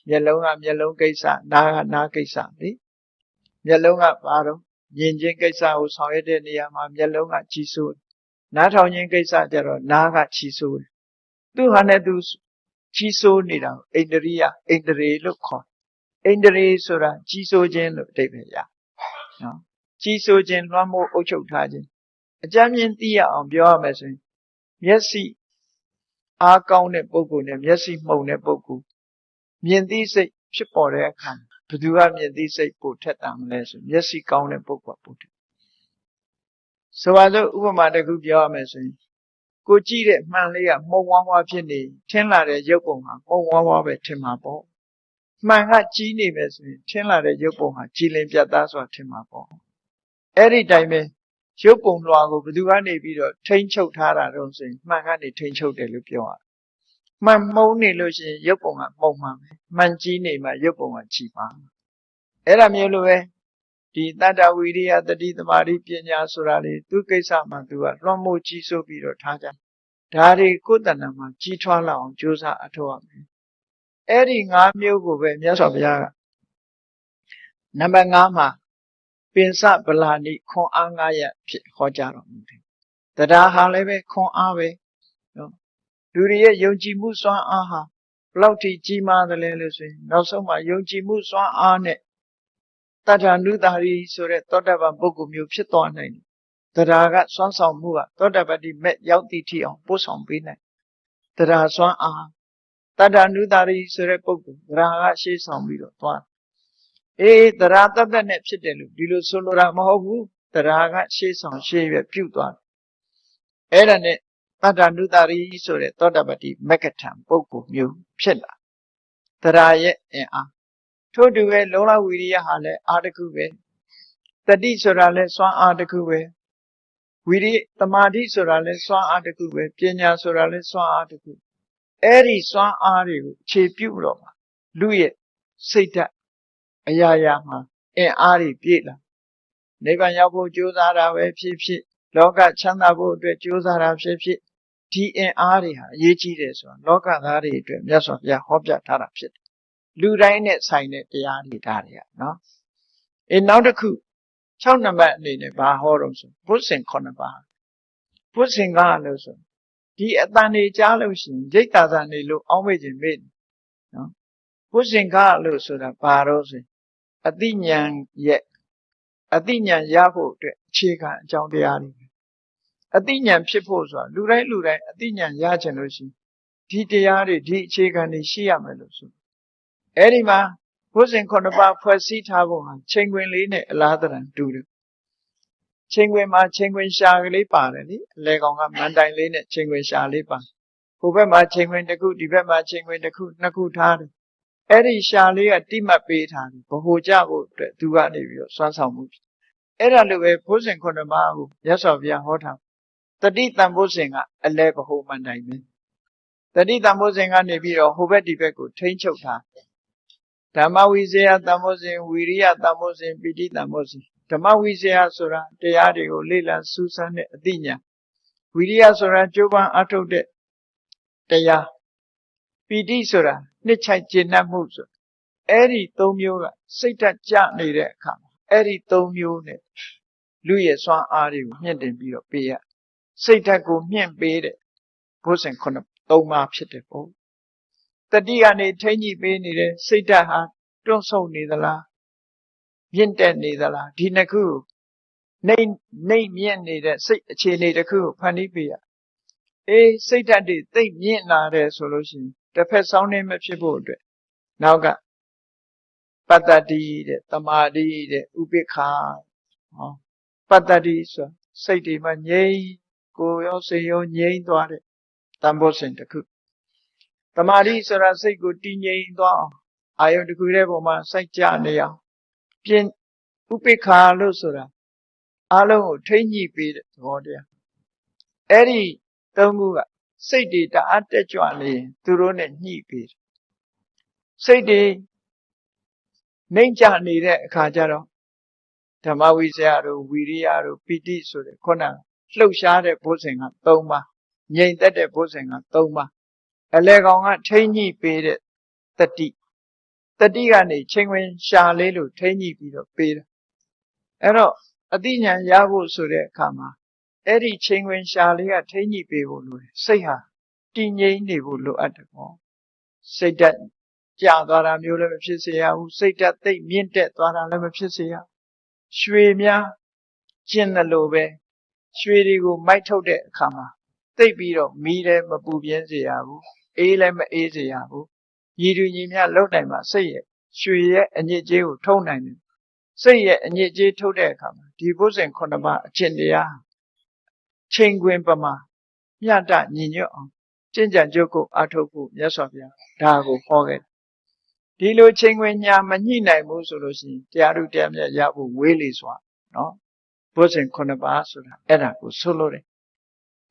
A: မျက်လုံးကမျက်လုံးကိစ္စနားကနားကိစ္စလေမျက်လုံးကဘာတော့မြင်ခြင်းကိစ္စကိုဆောင်ရွက်တဲ့နေရာမှာမျက်လုံးကကြီးစိုးနားထောင်ခြင်းကိစ္စကျတော့နားကကြီးစိုးတယ်သူဟာနဲ့သူကြီးစိုးနေတာကိုအိန္ဒရိယအိန္ဒြေလို့ခေါ်အိန္ဒြေဆိုတာကြီးစိုးခြင်းလို့အဓိပ္ပာယ်ရနော်ကြီးစိုးခြင်းလွှမ်းမိုးအုပ်ချုပ်ထားခြင်းအကြမ်းမြင်သိရအောင်ပြောရမယ်ဆိုရင်မျက်စိအားကောင်းတဲ့ပုဂ္ဂိုလ်နဲ့မျက်စိမှုန်တဲ့ပုဂ္ဂိုလ်မြင်သိစိတ်ဖြစ်ပေါ်တဲ့အခါဘယ်သူကမြင်သိစိတ်ပိုထက်တာမလဲဆိုမျက်စိကောင်းတဲ့ပုဂ္ဂိုလ်ပိုထက်ဆိုပါစို့ဥပမာတစ်ခုပြောရမယ်ဆိုရင်ကိုကြည့်တဲ့မှန်လေးကမှုံဝါးဝါဖြစ်နေထင်းလာတဲ့ရုပ်ပုံဟာမှုံဝါးဝါပဲထင်မှာပေါ့ မှန်ကကြီးနေပဲဆိုရင်ထင်လာတဲ့ရုပ်ပုံဟာကြည်လင်ပြတ်သားစွာထင်မှာပေါ့အဲ့ဒီတိုင်းပဲရုပ်ပုံလွှာကိုဘယ်သူကနေပြီးတော့ထိန်းချုပ်ထားတာတော့ဆိုရင်မှန်ကနေထိန်းချုပ်တယ်လို့ပြောရတယ်မှန်မှုံးနေလို့ရှိရင်ရုပ်ပုံကမှုံမှန်ပဲမှန်ကြီးနေမှရုပ်ပုံကကြီးပါအဲ့ဒါမျိုးလိုပဲဒီတတ္တဝိရိယတတိသမာဓိပညာဆိုတာလေသူကိစ္စမှသူကလွှမ်းမိုးကြီးစိုးပြီးတော့ထားကြဒါတွေကိုယ်တဏ္ဍာမှာကြီးထွားလာအောင်ကြိုးစားအထောက်အမယ်အဲ့ဒီ၅မျိုးကိုပဲမြတ်စွာဘုရားကနံပါတ်5မှာပင်စဗလာနိခွန်အား9ရပ်ဖြစ်ဟောကြားတော်မူတယ်တရားဟာလည်းပဲခွန်အားပဲနော်လူတွေရဲ့ယုံကြည်မှုစွမ်းအားဟာဘလောက်ထိကြီးမားသလဲလို့ဆိုရင်နောက်ဆုံးမှာယုံကြည်မှုစွမ်းအားနဲ့တတ္ထာနုတာရီဆိုတဲ့သောတပန်ပုဂ္ဂိုလ်မျိုးဖြစ်သွားနိုင်တယ်တရားကစွမ်းဆောင်မှုကသောတပတ္တိမဲ့ရောက်သည့်ထိအောင်ပို့ဆောင်ပေးနိုင်တရားစွမ်းအားတတ္ထာနုတာရီဆိုတဲ့ပုဂ္ဂိုလ်တရားကရှေ့ဆောင်ပြီးတော့သွားတရားတတ်နဲ့ဖြစ်တယ်လို့ဒီလိုဆိုလိုတာမဟုတ်ဘူးတရားကရှေ့ဆောင်ရှေ့ရွယ်ပြုတ်သွားတယ်အဲ့ဒါနဲ့တတ္တနုတာရီဆိုတဲ့သောတပတ္တိမက္ကထံပုဂ္ဂိုလ်မျိုးဖြစ်လာတရားရဲ့အင်အားထို့တူပဲလုံလဝီရိယဟာလည်းအားတစ်ခုပဲတတိဆိုတာလည်းစွမ်းအားတစ်ခုပဲဝီရိသမာဓိဆိုတာလည်းစွမ်းအားတစ်ခုပဲပညာဆိုတာလည်းစွမ်းအားတစ်ခုအဲ့ဒီစွမ်းအားတွေကိုခြေပြုတ်တော့မှာလူရဲ့စိတ်ဓာတ်အရာရာမှာအင်အားတွေပြည့်လာနိဗ္ဗာန်ရောက်ဖို့ကြိုးစားတာပဲဖြစ်ဖြစ်လောကချမ်းသာဖို့အတွက်ကြိုးစားတာဖြစ်ဖြစ်ဒီအင်အားတွေဟာအရေးကြီးတယ်ဆိုတာလောကသားတွေအတွက်မြတ်စွာဘုရားဟောပြထားတာဖြစ်တယ်လူတိုင်းနဲ့ဆိုင်တဲ့တရားတွေဒါတွေကနော်နောက်တစ်ခု6နံပါတ်အနေနဲ့ဘာဟောတော့ဆိုဘုဇင်9ပါးဘုဇင်ကလို့ဆိုဒီအတန်တွေကြားလို့ရှိရင်ရိတ်တာသာနေလို့အောင်းမေ့ခြင်းမေ့နော်ဘုဇင်ကလို့ဆိုတာဘာတော့ဆိုအတိညာဏ်ရဲ့အတိညာဏ်ရဖို့အတွက်အခြေခံအကြောင်းတရားတွေအတိညာဏ်ဖြစ်ဖို့ဆိုတာလူတိုင်းအတိညာဏ်ရချင်လို့ရှိရင်ဒီတရားတွေဒီအခြေခံတွေရှိရမယ်လို့ဆိုအဲ့ဒီမှာဘုဇင်9ပါးဖွဲ့စည်းထားဖို့ဟာချိန်ခွင်လေးနဲ့အလားတန်တူတယ်ချိန်ခွင်မှာချိန်ခွင်ရှာကလေးပါတယ်လေအလဲကောင်ကမန်တိုင်လေးနဲ့ချိန်ခွင်ရှာလေးပါဟိုဘက်မှာချိန်ခွင်တစ်ခုဒီဘက်မှာချိန်ခွင်တစ်ခုနှစ်ခုထားတယ်အဲ့ဒီရှာလေးကတိမှတ်ပေးထားတယ်ဘ ਹੁ ကြဖို့အတွက်သူကနေပြီးတော့စွမ်းဆောင်မှုအဲ့ဒါလိုပဲဘုဇင်9ပါးကိုမြတ်စွာဘုရားဟောထားတတိတံဘုဇင်ကအလဲဘ ਹੁ မန်တိုင်ပဲတတိတံဘုဇင်ကနေပြီးတော့ဟိုဘက်ဒီဘက်ကိုထိန်းချုပ်ထားဓမ္မဝိဇယတံဘုဇင်ဝီရိယတံဘုဇင်ပိဋိတံဘုဇင်ဓမ္မဝိဇယဆိုတာတရားတွေကိုလေ့လာစူးစမ်းတဲ့အသိဉာဏ်ဝိရိယဆိုတာကြိုးပမ်းအထောက်တဲ့တရားပိဋိဆိုတာနှစ်ချိုက်ကျေနပ်မှုဆိုအဲ့ဒီ၃မျိုးကစိတ်ဓာတ်ကျနေတဲ့အခါအဲ့ဒီ၃မျိုးနဲ့လူရဲ့စွမ်းအားတွေကိုမြင့်တင်ပြီးတော့ပေးရစိတ်ဓာတ်ကိုမြင့်ပေးတဲ့ဘုဇင်3ပါးဖြစ်တယ်ပေါ့တတိကနေထိန်းညှိပေးနေတဲ့စိတ်ဓာတ်ဟာတွန့်ဆုတ်နေသလားမြင့်တက်နေသလားဒီနှစ်ခုနှိမ့်မြင့်နေတဲ့စိတ်အခြေအနေတစ်ခုကိုဖန်တီးပေးရစိတ်ဓာတ်တွေသိပ်မြင့်လာတယ်ဆိုလို့ရှိရင်တစ်ဖက်ဆောင်းနေမဖြစ်ဖို့အတွက်နောက်ကပတ္တတိတဲ့တမာတိတဲ့ဥပိ္ပခာပတ္တတိဆိုစိတ်တွေမှာငြိမ်ကိုယ်ရောစိတ်ရောငြိမ်သွားတဲ့တန်ဖိုးစဉ်တစ်ခုတမာတိဆိုတာစိတ်ကိုတည်ငြိမ်သွားအောင်အာယုန်တစ်ခုရဲ့ပုံမှာစိုက်ကြနေအောင်ပြင်ဥပိ္ပခာလို့ဆိုတာအလုံးကိုထိမ့်ညှိပေးတဲ့သဘောတရားအဲ့ဒီသုံးခုကစိတ်တွေတအားတက်ကြွနေရင်သူတို့နဲ့ညှိပေးတယ်စိတ်တွေနှိမ့်ချနေတဲ့အခါကျတော့ဓမ္မဝိဇ္ဇာတို့ဝီရိယတို့ပိဋိဆိုတဲ့ခုနလှုပ်ရှားတဲ့ဘုဇင်က3ပါးငြိမ်သက်တဲ့ဘုဇင်က3ပါးအလဲကောင်ကထိမ့်ညှိပေးတဲ့တတိကနေချိန်ဝင်ရှာလေးလို့ထိမ့်ညှိပြီးတော့ပေးတယ်အဲ့တော့အတိညာဏ်ရဖို့ဆိုတဲ့အခါမှာအဲ့ဒီချိန်ဝင်ရှာလေးကထိမ့်ညှိပေးဖို့လိုတယ်စိတ်ဟာတည်ငြိမ်နေဖို့လိုအပ်တယ်ပေါ့စိတ်ဓာတ်ကျသွားတာမျိုးလည်းမဖြစ်စေရဘူးစိတ်ဓာတ်သိပ်မြင့်တက်သွားတာလည်းမဖြစ်စေရရွှေများကျင်တယ်လို့ပဲရွှေတွေကိုမိုက်ထုတ်တဲ့အခါမှာသိပ်ပြီးတော့မီးလည်းမပူပြင်းစေရဘူးအေးလည်းမအေးစေရဘူးညီတူညီမျှလုံနိုင်မှာစိတ်ရဲ့ရွှေရဲ့အညစ်အကြေးကိုထုတ်နိုင်တယ်စိတ်ရဲ့အညစ်အကြေးထုတ်တဲ့အခါမှာဒီဘုဇင်9ပါးအကျင့်တရားချိန်ခွင်ပမာမျှတညီညွတ်အောင်ကျင့်ကြံကြုတ်ကိုအထုတ်ဖို့မြတ်စွာဘုရားဒါကိုဟောခဲ့ ဒီလိုချိန်ခွင်ညာမညှိနိုင်ဘူးဆိုလို့ရှိရင်တရားထုတရားမြတ်ရဖို့ဝေးလေစွာနော်ဘုဇင်9ပါးဆိုတာအဲ့ဒါကိုဆိုလို့တယ်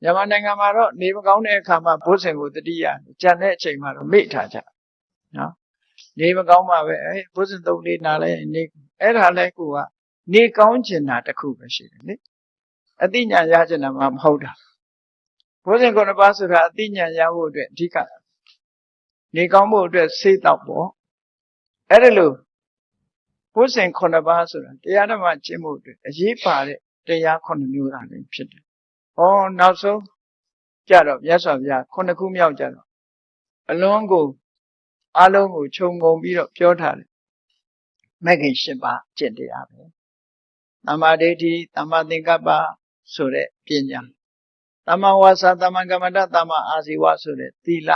A: မြန်မာနိုင်ငံမှာတော့နေမကောင်းတဲ့အခါမှာဘုဇင်ကိုတတိယကြံတဲ့အချိန်မှာတော့မေ့ထားကြနော်နေမကောင်းမှပဲဘုဇင်3လေးနားလဲနေအဲ့ဒါလဲကိုကနေကောင်းကျင်တာတစ်ခုပဲရှိတယ်လေအသိဉာဏ်ရကျင်တာမှမဟုတ်တာဘုဇင်9ပါးဆိုတာအသိဉာဏ်ရဖို့အတွက်အဓိကနေကောင်းဖို့အတွက်စေတောက်ပေါ့အဲ့ဒါလို့ဘုဇင်9ပါးဆိုတာတရားဓမ္မကျင့်ဖို့အတွက်အရေးပါတဲ့တရား9မျိုးသာလည်းဖြစ်တယ်။ဟောနောက်ဆုံးကြတော့မြတ်စွာဘုရား9ခုမြောက်ကြတော့အလုံးကိုအလုံးကိုခြုံငုံပြီးတော့ပြောထားတယ်။မဂ္ဂင်10ပါးကျင့်တရားပဲ။သမ္မာဒိဋ္ဌိသမ္မာသင်္ကပ္ပဆိုတဲ့ပညာသမ္မာဝါစာသမ္မာကမ္မန္တသမ္မာအာဇီဝဆိုတဲ့သီလ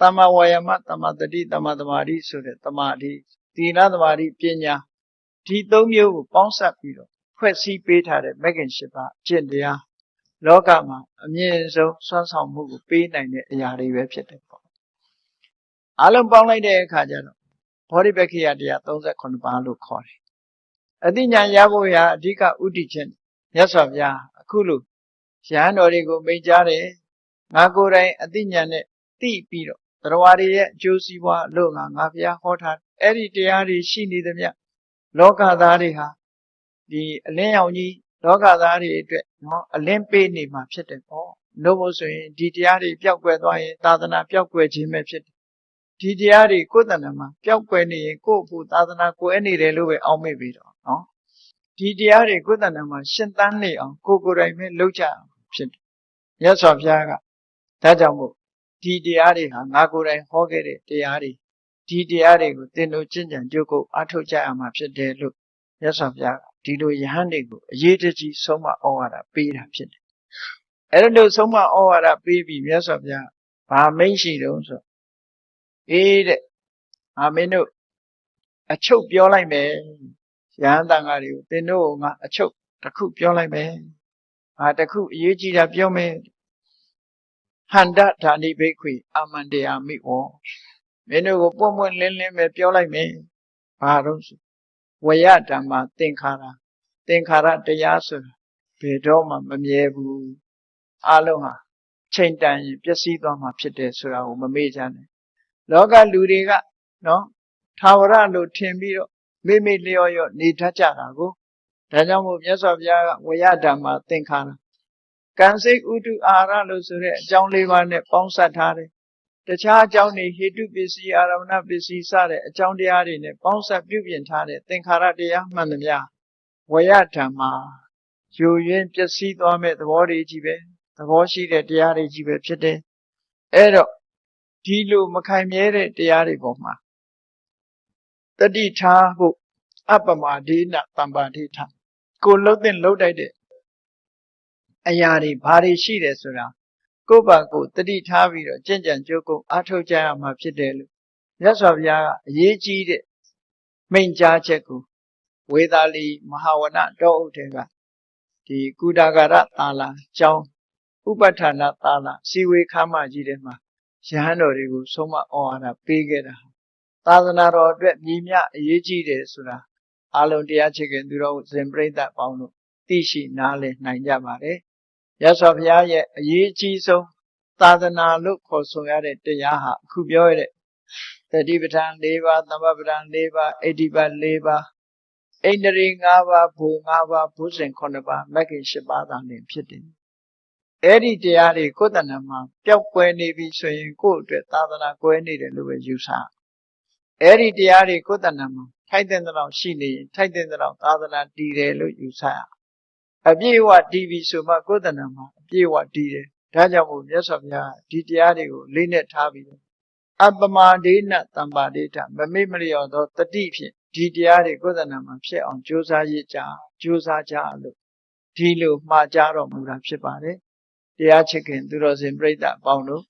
A: သမ္မာဝါယာမသမ္မာတတိသမ္မာသမာဓိဆိုတဲ့သမာဓိသီလသမာဓိပညာဒီ3မျိုးကိုပေါင်းစပ်ပြီးတော့ဖွဲ့စည်းပေးထားတဲ့မဂ္ဂင်10ပါးကျင့်တရားလောကမှာအမြင့်ဆုံးစွမ်းဆောင်မှုကိုပေးနိုင်တဲ့အရာတွေပဲဖြစ်တယ်ပေါ့အလုံးပေါင်းလိုက်တဲ့အခါကျတော့ဘောဓိပက္ခိယတရား38ပါးလို့ခေါ်တယ်အသိဉာဏ်ရဖို့ရာအဓိကဥတည်ခြင်းမြတ်စွာဘုရားအခုလိုရဟန်းတော်တွေကိုမိန့်ကြားတယ်ငါကိုယ်တိုင်အသိဉာဏ်နဲ့သိပြီးတော့တရားတွေရဲ့အကျိုးစီးပွားလို့ငါဘုရားဟောထားအဲ့ဒီတရားတွေရှိနေသမျှလောကသားတွေဟာဒီအလင်းရောင်ကြီးလောကသားတွေအတွက်နော်အလင်းပေးနေမှာဖြစ်တယ်ပေါ့လို့မို့ဆိုရင်ဒီတရားတွေပျောက်ကွယ်သွားရင်သာသနာပျောက်ကွယ်ခြင်းပဲဖြစ်တယ်ဒီတရားတွေကိုယ်တဏ္ဍာမှာပျောက်ကွယ်နေရင်ကိုယ့်အဖို့သာသနာကွယ်နေတယ်လို့ပဲအောက်မေ့ပြီးတော့နော်ဒီတရားတွေကိုယ်တဏ္ဍာမှာရှင်သန်နေအောင်ကိုယ်ကိုယ်တိုင်ပဲလုပ်ကြအောင်ဖြစ်တယ်မြတ်စွာဘုရားကဒါကြောင့်မို့ဒီတရားတွေဟာငါကိုယ်တိုင်ဟောခဲ့တဲ့တရားတွေဒီတရားတွေကိုသင်တို့ကျင့်ကြံကြိုးကိုအားထုတ်ကြရမှာဖြစ်တယ်လို့မြတ်စွာဘုရားဒီလိုယဟန်တွေကိုအရေးတကြီးဆုံးမဩဝါဒပေးတာဖြစ်တယ်။အဲ့လိုဆုံးမဩဝါဒပေးပြီးမြတ်စွာဘုရားဗာမိန့်ရှိတုံးဆိုတဲ့မင်းတို့အချုပ်ပြောလိုက်မယ်ယဟန်တန်ဃာတွေကိုသင်တို့ငါအချုပ်တစ်ခုပြောလိုက်မယ်တစ်ခုအရေးကြီးတာပြောမယ်ဟန္တဓာနိဘိက္ခွေအာမန္တယာမိဝောမင်းတို့ကိုပွင့်ပွင့်လင်းလင်းပဲပြောလိုက်မယ်ဘာလို့ဆိုဝယဓမ္မသင်္ခါရတရားဆိုတာဘယ်တော့မှမမြဲဘူးအလုံးဟာချိန်တန်ရင်ပျက်စီးသွားမှာဖြစ်တယ်ဆိုတာကိုမမေ့ကြနဲ့လောကလူတွေကနော်သာဝရလို့ထင်ပြီးတော့မေ့လျော့နေတတ်ကြတာကိုဒါကြောင့်မို့မြတ်စွာဘုရားကဝယဓမ္မသင်္ခါရကံစိတ်ဥတုအာဟာရလို့ဆိုတဲ့အကြောင်း၄ပါးနဲ့ပေါင်းစပ်ထားတယ်တခြားအကြောင်းတွေဟေတုပစ္စည်းအာရမဏပစ္စည်းစတဲ့အကြောင်းတရားတွေနဲ့ပေါင်းစပ်ပြုပြင်ထားတဲ့သင်္ခါရတရားမှန်သမျှဝယဓမ္မယူရင်းပျက်စီးသွားမဲ့သဘောတွေကြီးပဲသဘောရှိတဲ့တရားတွေကြီးပဲဖြစ်တယ်အဲ့တော့ဒီလိုမခိုင်မြဲတဲ့တရားတွေပေါ်မှာတတိထားဖို့အပ္ပမဒေနတမ္ပါဒိဋ္ဌကိုလှုပ်တဲ့လှုပ်တိုက်တဲ့အရာတွေဘာတွေရှိတယ်ဆိုတာကိုယ့်ဘာကိုတတိထားပြီးတော့ကြင်ကြံကြိုးကုပ်အားထုတ်ကြရမှာဖြစ်တယ်လို့မြတ်စွာဘုရားကအရေးကြီးတဲ့မိန့်ကြားချက်ကိုဝေသာလီမဟာဝနတောဥထေကဒီကုဒါဂရသာလာကျောင်းဥပဋ္ဌာဏသာလာစီဝေခမ်းမကြီးထဲမှာယဟန်တော်တွေကိုဆုံးမဩဝါဒပေးခဲ့တာသာသနာတော်အတွက်မြည်မြအရေးကြီးတယ်ဆိုတာအလုံးတရားချစ်ခင်သူတော်ဇင်ပရိသတ်ပေါင်းတို့သိရှိနားလည်နိုင်ကြပါတယ်ရသော်ဘုရားရဲ့အရေးကြီးဆုံးသာသနာလို့ခေါ်ဆိုရတဲ့တရားဟာအခုပြောရတဲ့တတိပဋ္ဌာန်၄ပါးသမ္ပပဋ္ဌာန်၄ပါးအဋ္ဌိပတ်၄ပါးဣန္ဒြေ၅ပါးဘူ၅ပါးဘုဇင်9ပါးမဂ္ဂင်10ပါးသာလျှင်ဖြစ်တယ်အဲ့ဒီတရားတွေကိုယ်တဏ္ဍာမှာပျောက်ကွယ်နေပြီဆိုရင်ကိုယ့်အတွက်သာသနာကွယ်နေတယ်လို့ပဲယူဆအဲ့ဒီတရားတွေကိုယ်တဏ္ဍာမှာထိုက်တဲ့လောက်ရှိနေရင်ထိုက်တဲ့လောက်သာသနာတည်တယ်လို့ယူဆအပြည့်အဝတည်ပြီဆိုမှကိုယ်တဏ္ဍာမှာအပြည့်အဝတည်တယ်ဒါကြောင့်မို့မြတ်စွာဘုရားဒီတရားတွေကိုလေးနဲ့ထားပြီးအပ္ပမဒေနတမ္ပါဒိဋ္ဌမမေ့မလျော့သောတတိဖြင့်ဒီတရားတွေကိုယ်တဏ္ဍာမှာဖြစ်အောင်ကြိုးစားရကြလို့ဒီလိုမှားကြတော်မူတာဖြစ်ပါတယ်တရားချစ်ခင်သူတော်စင်ပြိဿအပေါင်းတို့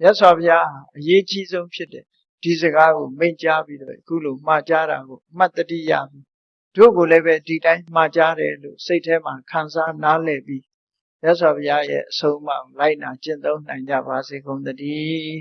A: မြတ်စွာဘုရားအရေးကြီးဆုံးဖြစ်တဲ့ဒီစကားကိုမိန့်ကြားပြီးတော့အခုလိုမှားကြားတာကိုမှတ်တတိယပြီးတို့ကိုလည်းပဲဒီတိုင်းမှားကြားတယ်လို့စိတ်ထဲမှာခံစားနားလည်ပြီးမြတ်စွာဘုရားရဲ့အဆုံးအမလိုက်နာကျင့်သုံးနိုင်ကြပါစေကုန်သတည်း